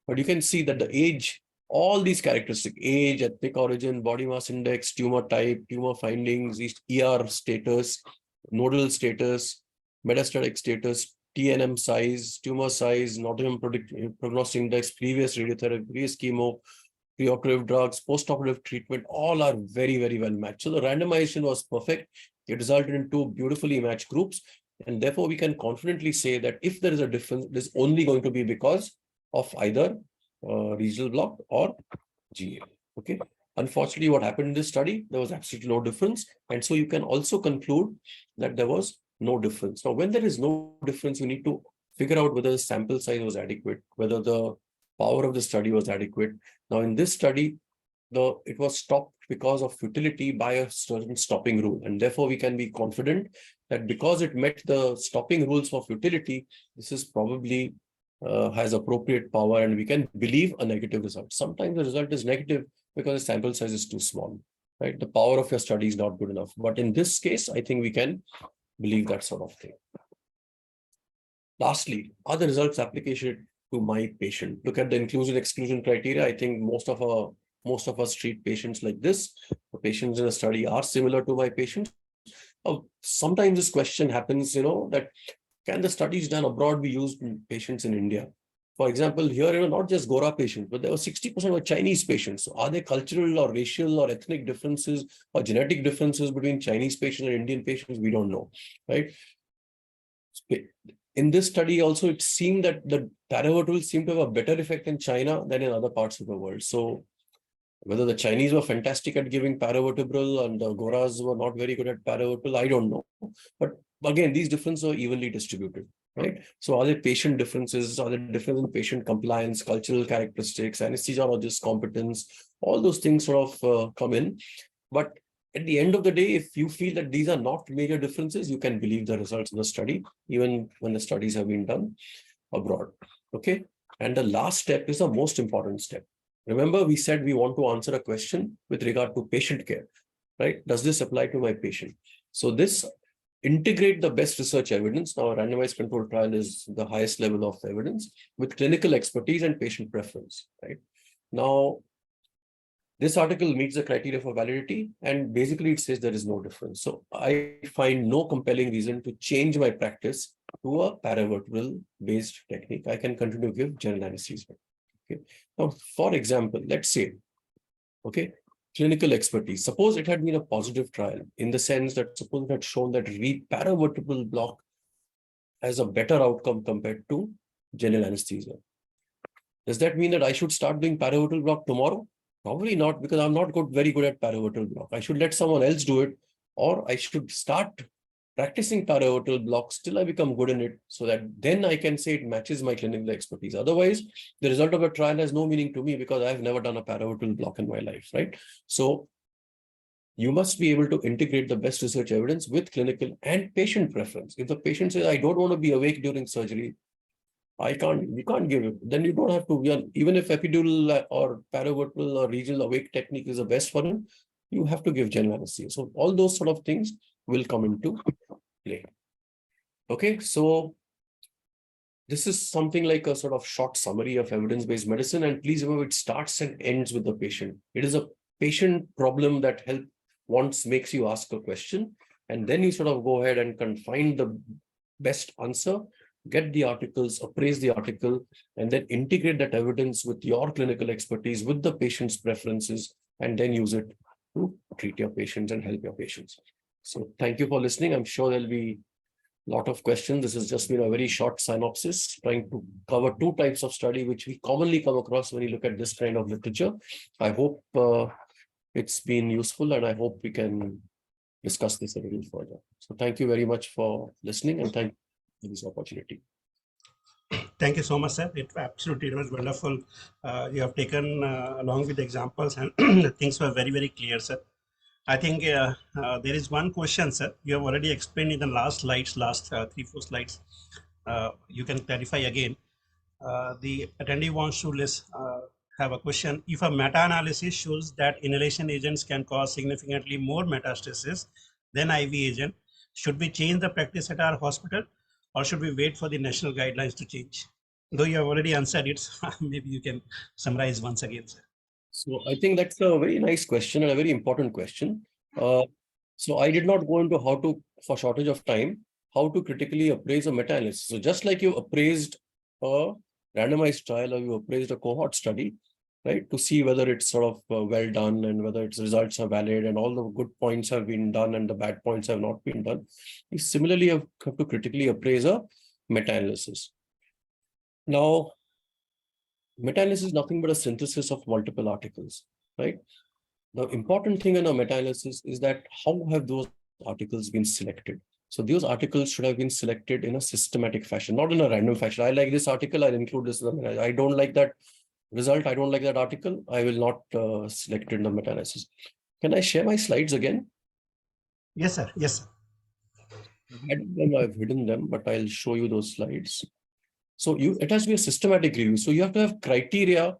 But you can see that the age, all these characteristics, age, ethnic origin, body mass index, tumor type, tumor findings, ER status, nodal status, metastatic status, TNM size, tumor size, Nottingham prognostic index, previous radiotherapy, previous chemo, preoperative drugs, postoperative treatment, all are very, very well matched. So the randomization was perfect. It resulted in 2 beautifully matched groups. And therefore, we can confidently say that if there is a difference, it is only going to be because of either regional block or GA. Okay. Unfortunately, what happened in this study, there was absolutely no difference. And so you can also conclude that there was no difference. Now, when there is no difference, you need to figure out whether the sample size was adequate, whether the power of the study was adequate. Now, in this study, it was stopped because of futility by a certain stopping rule. And therefore, we can be confident that because it met the stopping rules for futility, this is probably has appropriate power, and we can believe a negative result. Sometimes the result is negative because the sample size is too small, right? The power of your study is not good enough. But in this case, I think we can believe that sort of thing. Lastly, are the results application to my patient? Look at the inclusion-exclusion criteria. I think most of us treat patients like this. The patients in the study are similar to my patients. Sometimes this question happens, that can the studies done abroad be used in patients in India? For example, here, not just Gora patients, but there were 60% were Chinese patients. So are there cultural or racial or ethnic differences or genetic differences between Chinese patients and Indian patients? We don't know, right? In this study also, it seemed that the paravertebral seemed to have a better effect in China than in other parts of the world. So whether the Chinese were fantastic at giving paravertebral and the Goras were not very good at paravertebral, I don't know. But again, these differences are evenly distributed, right? So are there patient differences? Are there differences in patient compliance, cultural characteristics, anesthesiologist competence? All those things sort of come in. But at the end of the day, if you feel that these are not major differences, you can believe the results of the study, even when the studies have been done abroad. Okay. And the last step is the most important step. Remember, we said we want to answer a question with regard to patient care, right? Does this apply to my patient? So this integrate the best research evidence. Now, a randomized controlled trial is the highest level of evidence with clinical expertise and patient preference, right? Now, this article meets the criteria for validity, and basically it says there is no difference. So I find no compelling reason to change my practice to a paravertebral based technique. I can continue to give general anesthesia. Okay. Now, for example, let's say, okay, clinical expertise. Suppose it had been a positive trial in the sense that suppose it had shown that paravertebral block has a better outcome compared to general anesthesia. Does that mean that I should start doing paravertebral block tomorrow? Probably not, because I'm not very good at paravertebral block. I should let someone else do it, or I should start practicing paravertebral blocks till I become good in it, so that then I can say it matches my clinical expertise. Otherwise, the result of a trial has no meaning to me because I've never done a paravertebral block in my life, right? So you must be able to integrate the best research evidence with clinical and patient preference. If the patient says, I don't want to be awake during surgery, we can't give it. Then you don't have to, even if epidural or paravertebral or regional awake technique is the best for him, you have to give general anesthesia. So all those sort of things will come into play. Okay, so this is something like a sort of short summary of evidence-based medicine. And please remember, it starts and ends with the patient. It is a patient problem that makes you ask a question. And then you sort of go ahead and confine the best answer, get the articles, appraise the article, and then integrate that evidence with your clinical expertise, with the patient's preferences, and then use it to treat your patients and help your patients. So thank you for listening. I'm sure there'll be a lot of questions. This has just been a very short synopsis, trying to cover two types of study, which we commonly come across when you look at this kind of literature. I hope it's been useful, and I hope we can discuss this a little further. So thank you very much for listening, and thank you for this opportunity. Thank you so much, sir. It was wonderful. You have taken along with the examples, and the things were very, very clear, sir. I think there is one question, sir. You have already explained in the last slides, last 3-4 slides. You can clarify again. The attendee wants to have a question. If a meta-analysis shows that inhalation agents can cause significantly more metastasis than IV agent, should we change the practice at our hospital, or should we wait for the national guidelines to change? Though you have already answered it, maybe you can summarize once again, sir. So I think that's a very nice question and a very important question. So I did not go into how to, for shortage of time, how to critically appraise a meta-analysis. So just like you appraised a randomized trial or you appraised a cohort study, right, to see whether it's sort of well done and whether its results are valid and all the good points have been done and the bad points have not been done. You similarly have to critically appraise a meta-analysis. Now, meta-analysis is nothing but a synthesis of multiple articles, right? The important thing in a meta-analysis is that how have those articles been selected? So those articles should have been selected in a systematic fashion, not in a random fashion. I like this article, I'll include this. I don't like that result, I don't like that article, I will not select it in the meta-analysis. Can I share my slides again? Yes, sir. Yes, sir. I've hidden them, but I'll show you those slides. So it has to be a systematic review. So you have to have criteria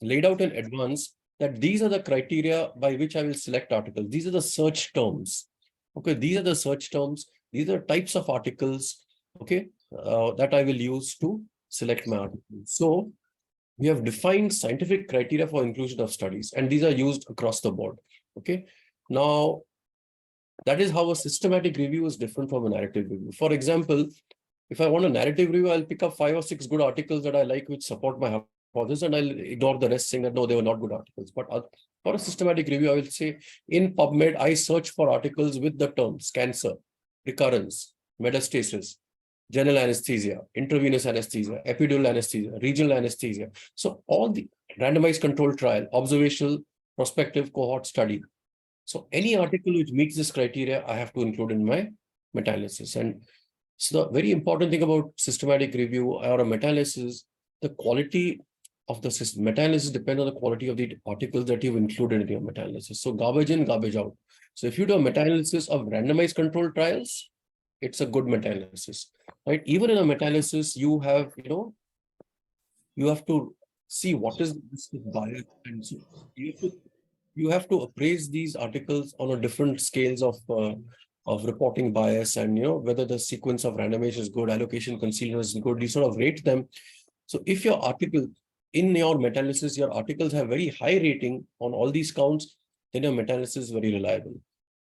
laid out in advance that these are the criteria by which I will select articles. These are the search terms. Okay, these are the search terms. These are types of articles, okay, that I will use to select my articles. So we have defined scientific criteria for inclusion of studies, and these are used across the board. Okay, now that is how a systematic review is different from a narrative review. For example, if I want a narrative review, I'll pick up 5 or 6 good articles that I like, which support my hypothesis, and I'll ignore the rest, saying that no, they were not good articles. But for a systematic review, I will say in PubMed, I search for articles with the terms cancer, recurrence, metastasis, general anesthesia, intravenous anesthesia, epidural anesthesia, regional anesthesia. So all the randomized controlled trial, observational, prospective cohort study. So any article which meets this criteria, I have to include in my meta-analysis. And so the very important thing about systematic review or a meta-analysis, the quality of the meta-analysis depends on the quality of the articles that you've included in your meta-analysis. So garbage in, garbage out. So if you do a meta-analysis of randomized controlled trials, it's a good meta-analysis, right? Even in a meta-analysis, you have, you have to see what is the bias, and so you have to appraise these articles on a different scales of reporting bias, and whether the sequence of randomization is good, allocation concealment is good. You sort of rate them. So if your article in your meta-analysis, your articles have very high rating on all these counts, then your meta-analysis is very reliable.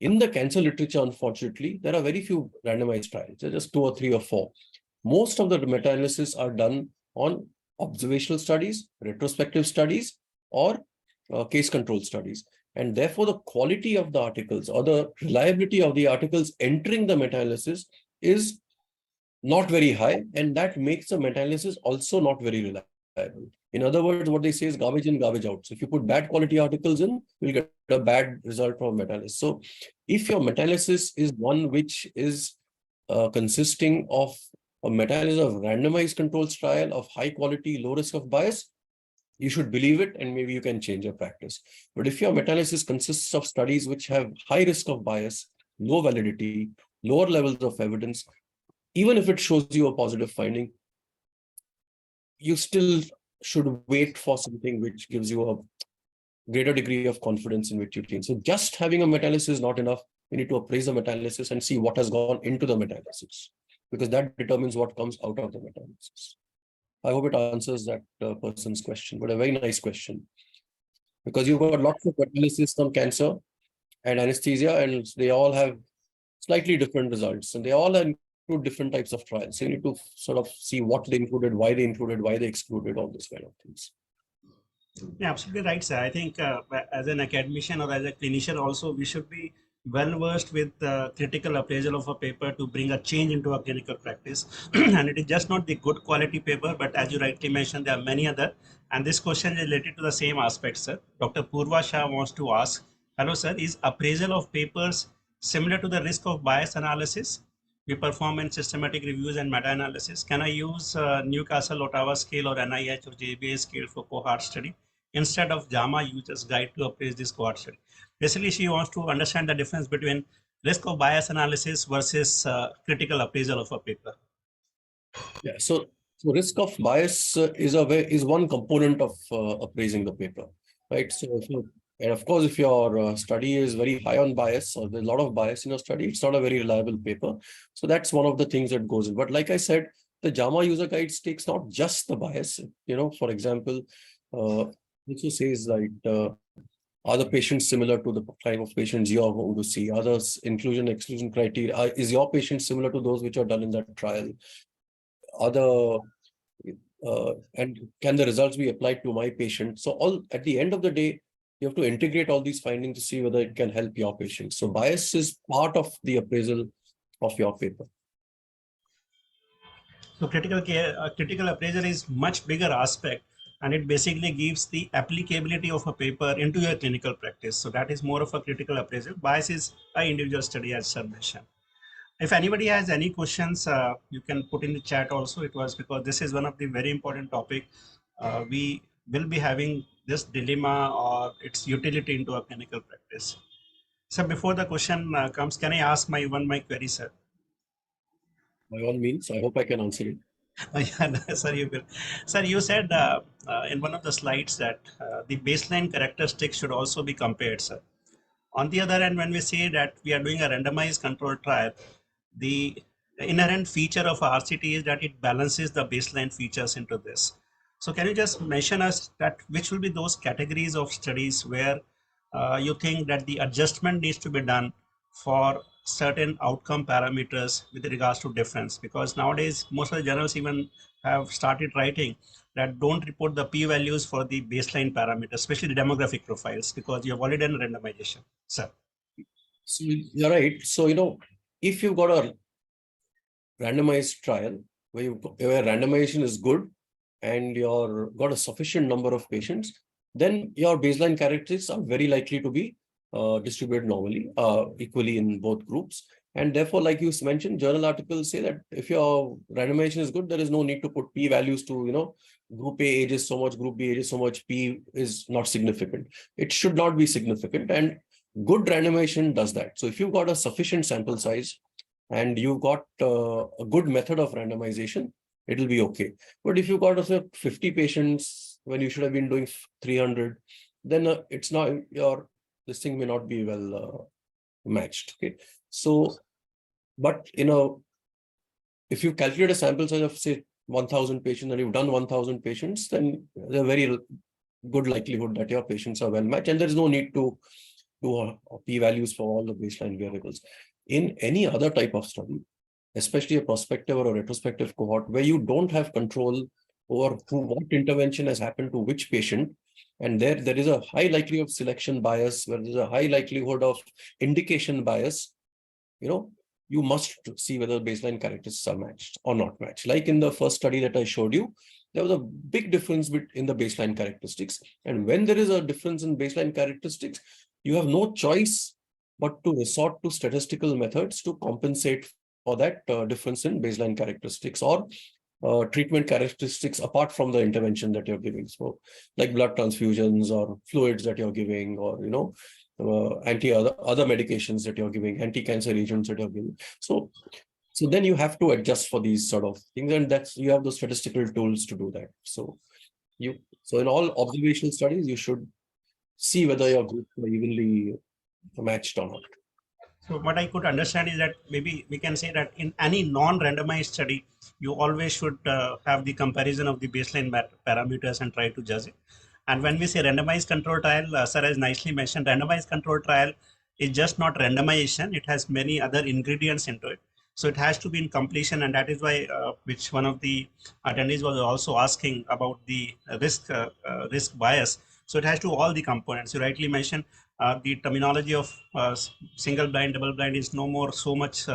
In the cancer literature, unfortunately, there are very few randomized trials. There are just 2 or 3 or 4. Most of the meta-analysis are done on observational studies, retrospective studies, or case control studies. And therefore, the quality of the articles or the reliability of the articles entering the meta-analysis is not very high. And that makes the meta-analysis also not very reliable. In other words, what they say is garbage in, garbage out. So if you put bad quality articles in, you'll get a bad result from meta-analysis. So if your meta-analysis is one which is consisting of a meta-analysis of randomized controlled trial of high quality, low risk of bias, you should believe it, and maybe you can change your practice. But if your meta-analysis consists of studies which have high risk of bias, low validity, lower levels of evidence, even if it shows you a positive finding, you still should wait for something which gives you a greater degree of confidence in which you change. So just having a meta-analysis is not enough. You need to appraise the meta-analysis and see what has gone into the meta-analysis, because that determines what comes out of the meta-analysis. I hope it answers that person's question, but a very nice question, because you've got lots of meta-analysis on cancer and anesthesia, and they all have slightly different results, and they all include include different types of trials. So you need to sort of see what they included, why they excluded, all these kind of things. Yeah, absolutely right, sir. I think as an academician or as a clinician also, we should be well versed with critical appraisal of a paper to bring a change into a clinical practice. And it is just not the good quality paper, but as you rightly mentioned, there are many other. And this question is related to the same aspect, sir. Dr. Purva Shah wants to ask, hello, sir, is appraisal of papers similar to the risk of bias analysis we perform in systematic reviews and meta-analysis? Can I use Newcastle Ottawa scale or NIH or JBA scale for cohort study instead of JAMA users guide to appraise this cohort study? Basically, she wants to understand the difference between risk of bias analysis versus critical appraisal of a paper. Yeah, so risk of bias is one component of appraising the paper, right? So and of course, if your study is very high on bias or there's a lot of bias in your study, it's not a very reliable paper. So that's one of the things that goes in. But like I said, the JAMA user guides takes not just the bias. For example, also says like, are the patients similar to the type of patients you are going to see? Others inclusion exclusion criteria. Is your patient similar to those which are done in that trial? And can the results be applied to my patient? So at the end of the day, you have to integrate all these findings to see whether it can help your patient. So bias is part of the appraisal of your paper. So critical appraisal is much bigger aspect, and it basically gives the applicability of a paper into your clinical practice. So that is more of a critical appraisal. Bias is an individual study, as sir mentioned. If anybody has any questions, you can put in the chat also. It was because this is one of the very important topic. We will be having this dilemma or its utility into a clinical practice. So before the question comes, can I ask my query, sir? By all means, I hope I can answer it. Yeah, no, sir, you will. Sir, you said in one of the slides that the baseline characteristics should also be compared, sir. On the other hand, when we say that we are doing a randomized controlled trial, the inherent feature of RCT is that it balances the baseline features into this. So can you just mention us that which will be those categories of studies where you think that the adjustment needs to be done for certain outcome parameters with regards to difference? Because nowadays most of the journals even have started writing that don't report the p-values for the baseline parameters, especially the demographic profiles, because you have already done randomization, sir. So you're right. So if you've got a randomized trial where randomization is good and you're got a sufficient number of patients, then your baseline characteristics are very likely to be distributed normally, equally in both groups. And therefore, like you mentioned, journal articles say that if your randomization is good, there is no need to put p-values to, group A age is so much, group B age is so much, P is not significant. It should not be significant. And good randomization does that. So if you've got a sufficient sample size and you've got a good method of randomization, it'll be okay. But if you've got 50 patients when you should have been doing 300, then it's not this thing may not be well matched. Okay. So, but if you calculate a sample size of say 1,000 patients and you've done 1,000 patients, then there's a very good likelihood that your patients are well matched, and there is no need to do p-values for all the baseline variables. In any other type of study, especially a prospective or a retrospective cohort, where you don't have control over what intervention has happened to which patient, and there is a high likelihood of selection bias, where there's a high likelihood of indication bias, you must see whether baseline characteristics are matched or not matched. Like in the first study that I showed you, there was a big difference in the baseline characteristics. And when there is a difference in baseline characteristics, you have no choice but to resort to statistical methods to compensate for that difference in baseline characteristics or treatment characteristics apart from the intervention that you're giving. So like blood transfusions or fluids that you're giving, or, other medications that you're giving, anti-cancer agents that you're giving. So then you have to adjust for these sort of things, and you have the statistical tools to do that. So in all observational studies, you should see whether your groups are evenly matched or not. So what I could understand is that maybe we can say that in any non-randomized study, you always should have the comparison of the baseline parameters and try to judge it. And when we say randomized control trial, sir has nicely mentioned, randomized control trial is just not randomization. It has many other ingredients into it. So it has to be in completion, and that is why which one of the attendees was also asking about the risk bias. So it has to all the components. You rightly mentioned the terminology of single blind, double blind is no more so much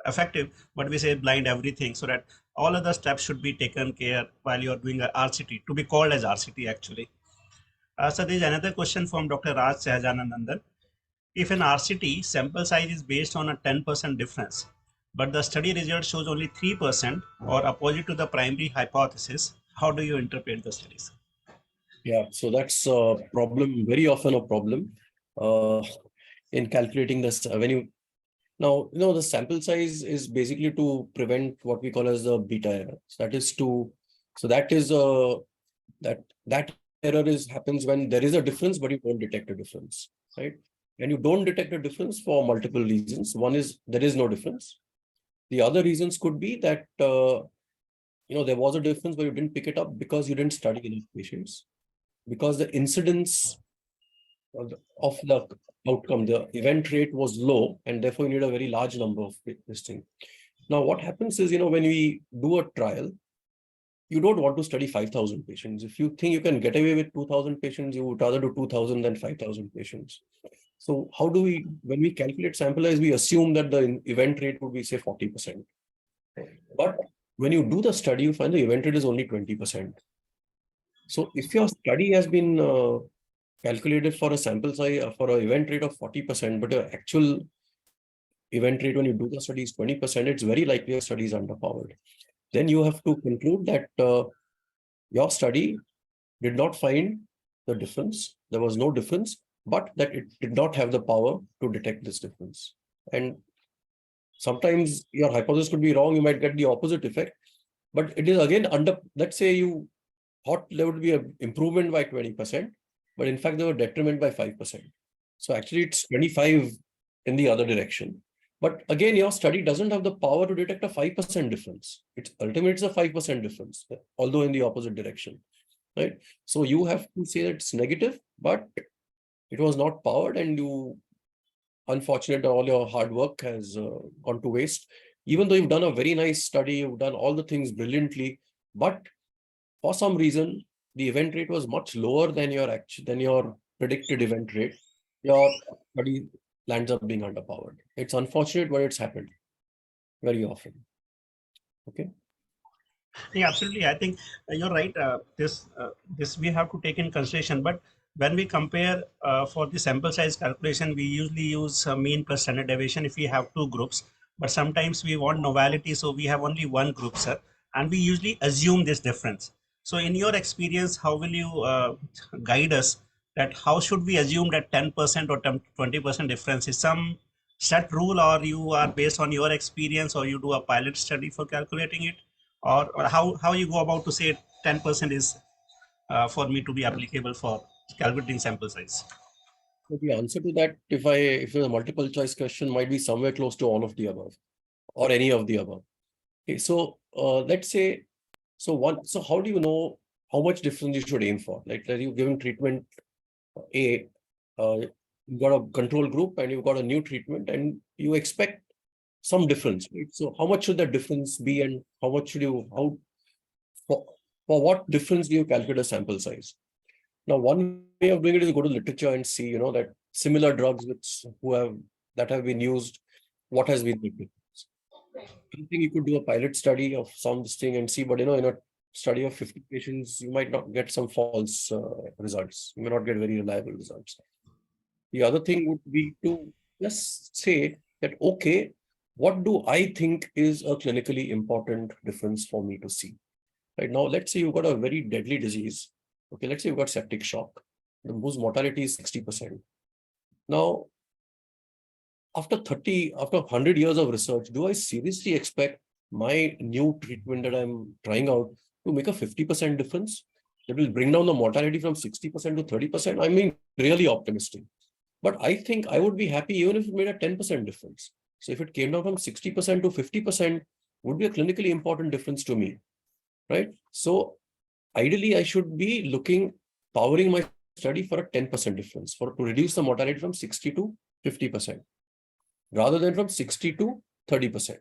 effective, but we say blind everything, so that all other steps should be taken care while you are doing a RCT, to be called as RCT actually. So there is another question from Dr. Raj Sahajanandan. If an RCT sample size is based on a 10% difference, but the study result shows only 3% or opposite to the primary hypothesis, how do you interpret the studies? Yeah, so that's a problem, very often a problem in calculating this. Now, the sample size is basically to prevent what we call as the beta error. So that error happens when there is a difference, but you don't detect a difference, right? And you don't detect a difference for multiple reasons. One is there is no difference. The other reasons could be that there was a difference, but you didn't pick it up because you didn't study enough patients, because the incidence of the outcome, the event rate was low, and therefore you need a very large number of this thing. Now, what happens is, when we do a trial, you don't want to study 5,000 patients. If you think you can get away with 2,000 patients, you would rather do 2,000 than 5,000 patients. So how do we, when we calculate sample size, we assume that the event rate would be, say, 40%. But when you do the study, you find the event rate is only 20%. So if your study has been calculated for a sample size, for an event rate of 40%, but your actual event rate when you do the study is 20%, it's very likely your study is underpowered. Then you have to conclude that your study did not find the difference. There was no difference, but that it did not have the power to detect this difference. And sometimes your hypothesis could be wrong. You might get the opposite effect, but it is again let's say you thought there would be an improvement by 20%, but in fact, there were detriment by 5%. So actually it's 25 in the other direction. But again, your study doesn't have the power to detect a 5% difference. It's ultimately it's a 5% difference, although in the opposite direction, right? So you have to say that it's negative, but it was not powered, and unfortunately, all your hard work has gone to waste. Even though you've done a very nice study, you've done all the things brilliantly, but for some reason, the event rate was much lower than your predicted event rate. Your study lands up being underpowered. It's unfortunate, but it's happened very often. Okay. Yeah, absolutely. I think you're right. This we have to take in consideration. But when we compare for the sample size calculation, we usually use mean plus standard deviation if we have two groups. But sometimes we want novelty, so we have only one group, sir, and we usually assume this difference. So, in your experience, how will you guide us that how should we assume that 10% or 20% difference is some set rule, or you are based on your experience, or you do a pilot study for calculating it? Or how you go about to say 10% is for me to be applicable for calculating sample size? So the answer to that, if it's a multiple choice question, might be somewhere close to all of the above or any of the above. Okay, so let's say, so how do you know how much difference you should aim for? Like, that you're giving treatment A, you've got a control group and you've got a new treatment, and you expect some difference, right? So how much should that difference be, and how much should for what difference do you calculate a sample size? Now, one way of doing it is to go to literature and see, that similar drugs that have been used, what has been the difference. I think you could do a pilot study of some this thing and see, but in a study of 50 patients, you might not get some false results. You may not get very reliable results. The other thing would be to just say that, okay, what do I think is a clinically important difference for me to see? Right now, let's say you've got a very deadly disease. Okay, let's say you've got septic shock, whose mortality is 60%. Now, after 100 years of research, do I seriously expect my new treatment that I'm trying out to make a 50% difference that will bring down the mortality from 60% to 30%? I mean, really optimistic. But I think I would be happy even if it made a 10% difference. So if it came down from 60% to 50%, would be a clinically important difference to me, right? So ideally, I should be powering my study for a 10% difference, to reduce the mortality from 60 to 50%, rather than from 60 to 30%.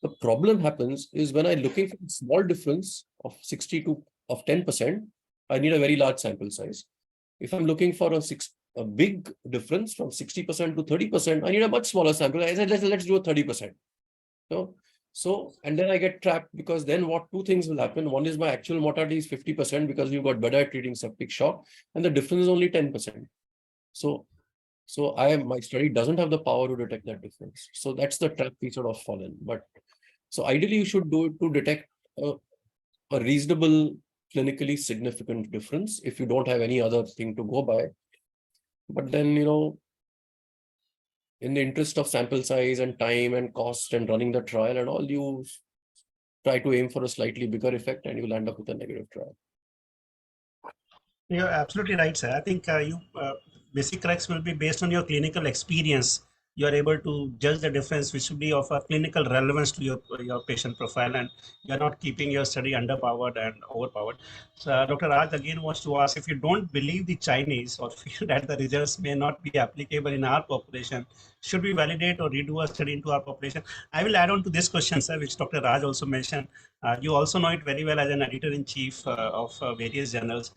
The problem happens is when I'm looking for a small difference of 10%, I need a very large sample size. If I'm looking for a big difference from 60% to 30%, I need a much smaller sample. I said, let's do a 30%. So, and then I get trapped, because then two things will happen. One is my actual mortality is 50% because you got better at treating septic shock, and the difference is only 10%. So my study doesn't have the power to detect that difference. So that's the trap we sort of fall in. But so ideally you should do it to detect a reasonable, clinically significant difference if you don't have any other thing to go by. But then, in the interest of sample size and time and cost and running the trial and all, you try to aim for a slightly bigger effect and you'll end up with a negative trial. You're absolutely right, sir. I think basic crux will be based on your clinical experience. You are able to judge the difference, which should be of a clinical relevance to your patient profile, and you're not keeping your study underpowered and overpowered. So Dr. Raj again wants to ask, if you don't believe the Chinese or feel that the results may not be applicable in our population, should we validate or redo a study into our population? I will add on to this question, sir, which Dr. Raj also mentioned. You also know it very well as an editor-in-chief of various journals.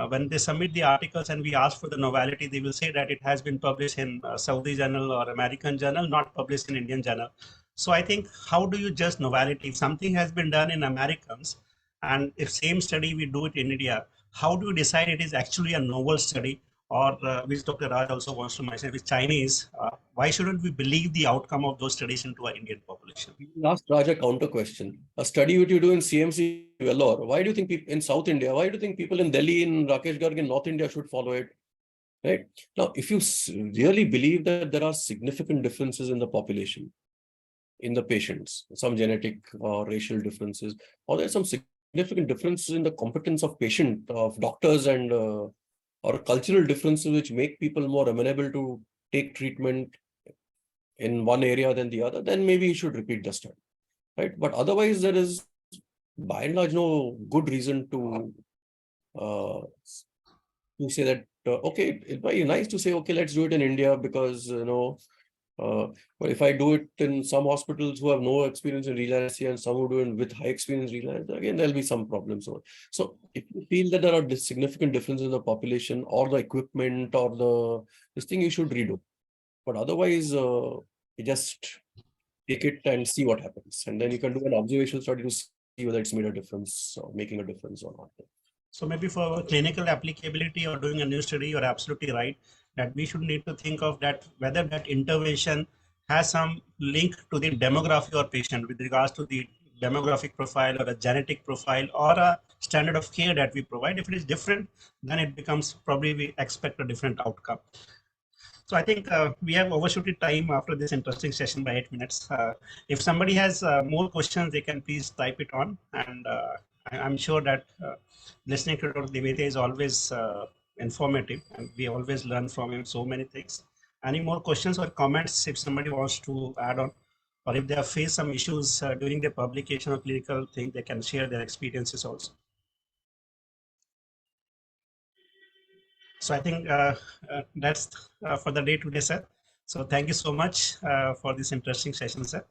When they submit the articles and we ask for the novelty, they will say that it has been published in Saudi journal or American journal, not published in Indian journal. So I think, how do you judge novelty? If something has been done in Americans, and if same study we do it in India, how do you decide it is actually a novel study? Or which Dr. Raj also wants to mention, with Chinese, why shouldn't we believe the outcome of those studies into our Indian population? Last Raj, a counter question. A study which you do in CMC Vellore, why do you think people in South India, why do you think people in Delhi, in Rakesh Garg in North India should follow it? Right? Now, if you really believe that there are significant differences in the population, in the patients, some genetic or racial differences, or there's some significant differences in the competence of doctors and or cultural differences which make people more amenable to take treatment in one area than the other, then maybe you should repeat the study, right? But otherwise, there is by and large no good reason to say that, okay, it might be nice to say, okay, let's do it in India because, but if I do it in some hospitals who have no experience in relapse and some who do it with high experience relapse, again, there'll be some problems. So if you feel that there are significant differences in the population or the equipment or this thing, you should redo. But otherwise, you just take it and see what happens. And then you can do an observational study to see whether it's made a difference or making a difference or not. So maybe for clinical applicability or doing a new study, you're absolutely right that we should need to think of that, whether that intervention has some link to the demography or patient with regards to the demographic profile or a genetic profile or a standard of care that we provide. If it is different, then it becomes probably we expect a different outcome. So I think we have overshooted time after this interesting session by 8 minutes. If somebody has more questions, they can please type it on. And I'm sure that listening to Dr. Divatia is always informative, and we always learn from him so many things. Any more questions or comments if somebody wants to add on, or if they have faced some issues during their publication or clinical thing, they can share their experiences also. So I think that's for the day today, sir. So thank you so much for this interesting session, sir.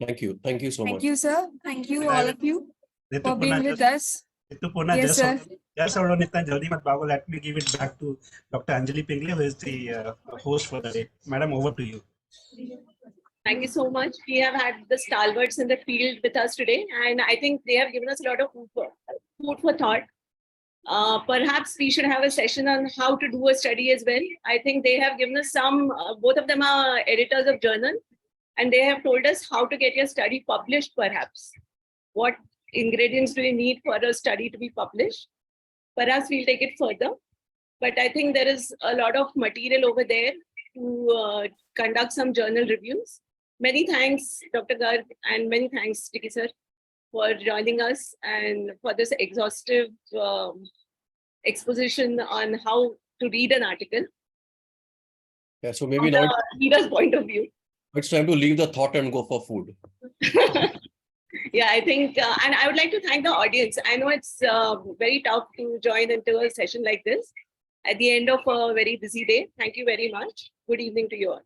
Thank you. Thank you so much. Thank you, sir. Thank you, all of you, for being with us. Yes, sir. Let me give it back to Dr. Anjali Pingle, who is the host for the day. Madam, over to you. Thank you so much. We have had the stalwarts in the field with us today, and I think they have given us a lot of food for thought. Perhaps we should have a session on how to do a study as well. I think they have given us some, both of them are editors of journal, and they have told us how to get your study published perhaps. What ingredients do you need for a study to be published? Perhaps we'll take it further. But I think there is a lot of material over there to conduct some journal reviews. Many thanks, Dr. Garg, and many thanks, Jiggy sir, for joining us and for this exhaustive exposition on how to read an article. Yeah, so maybe now reader's point of view. It's time to leave the thought and go for food. Yeah, I think, and I would like to thank the audience. I know it's very tough to join into a session like this at the end of a very busy day. Thank you very much. Good evening to you all.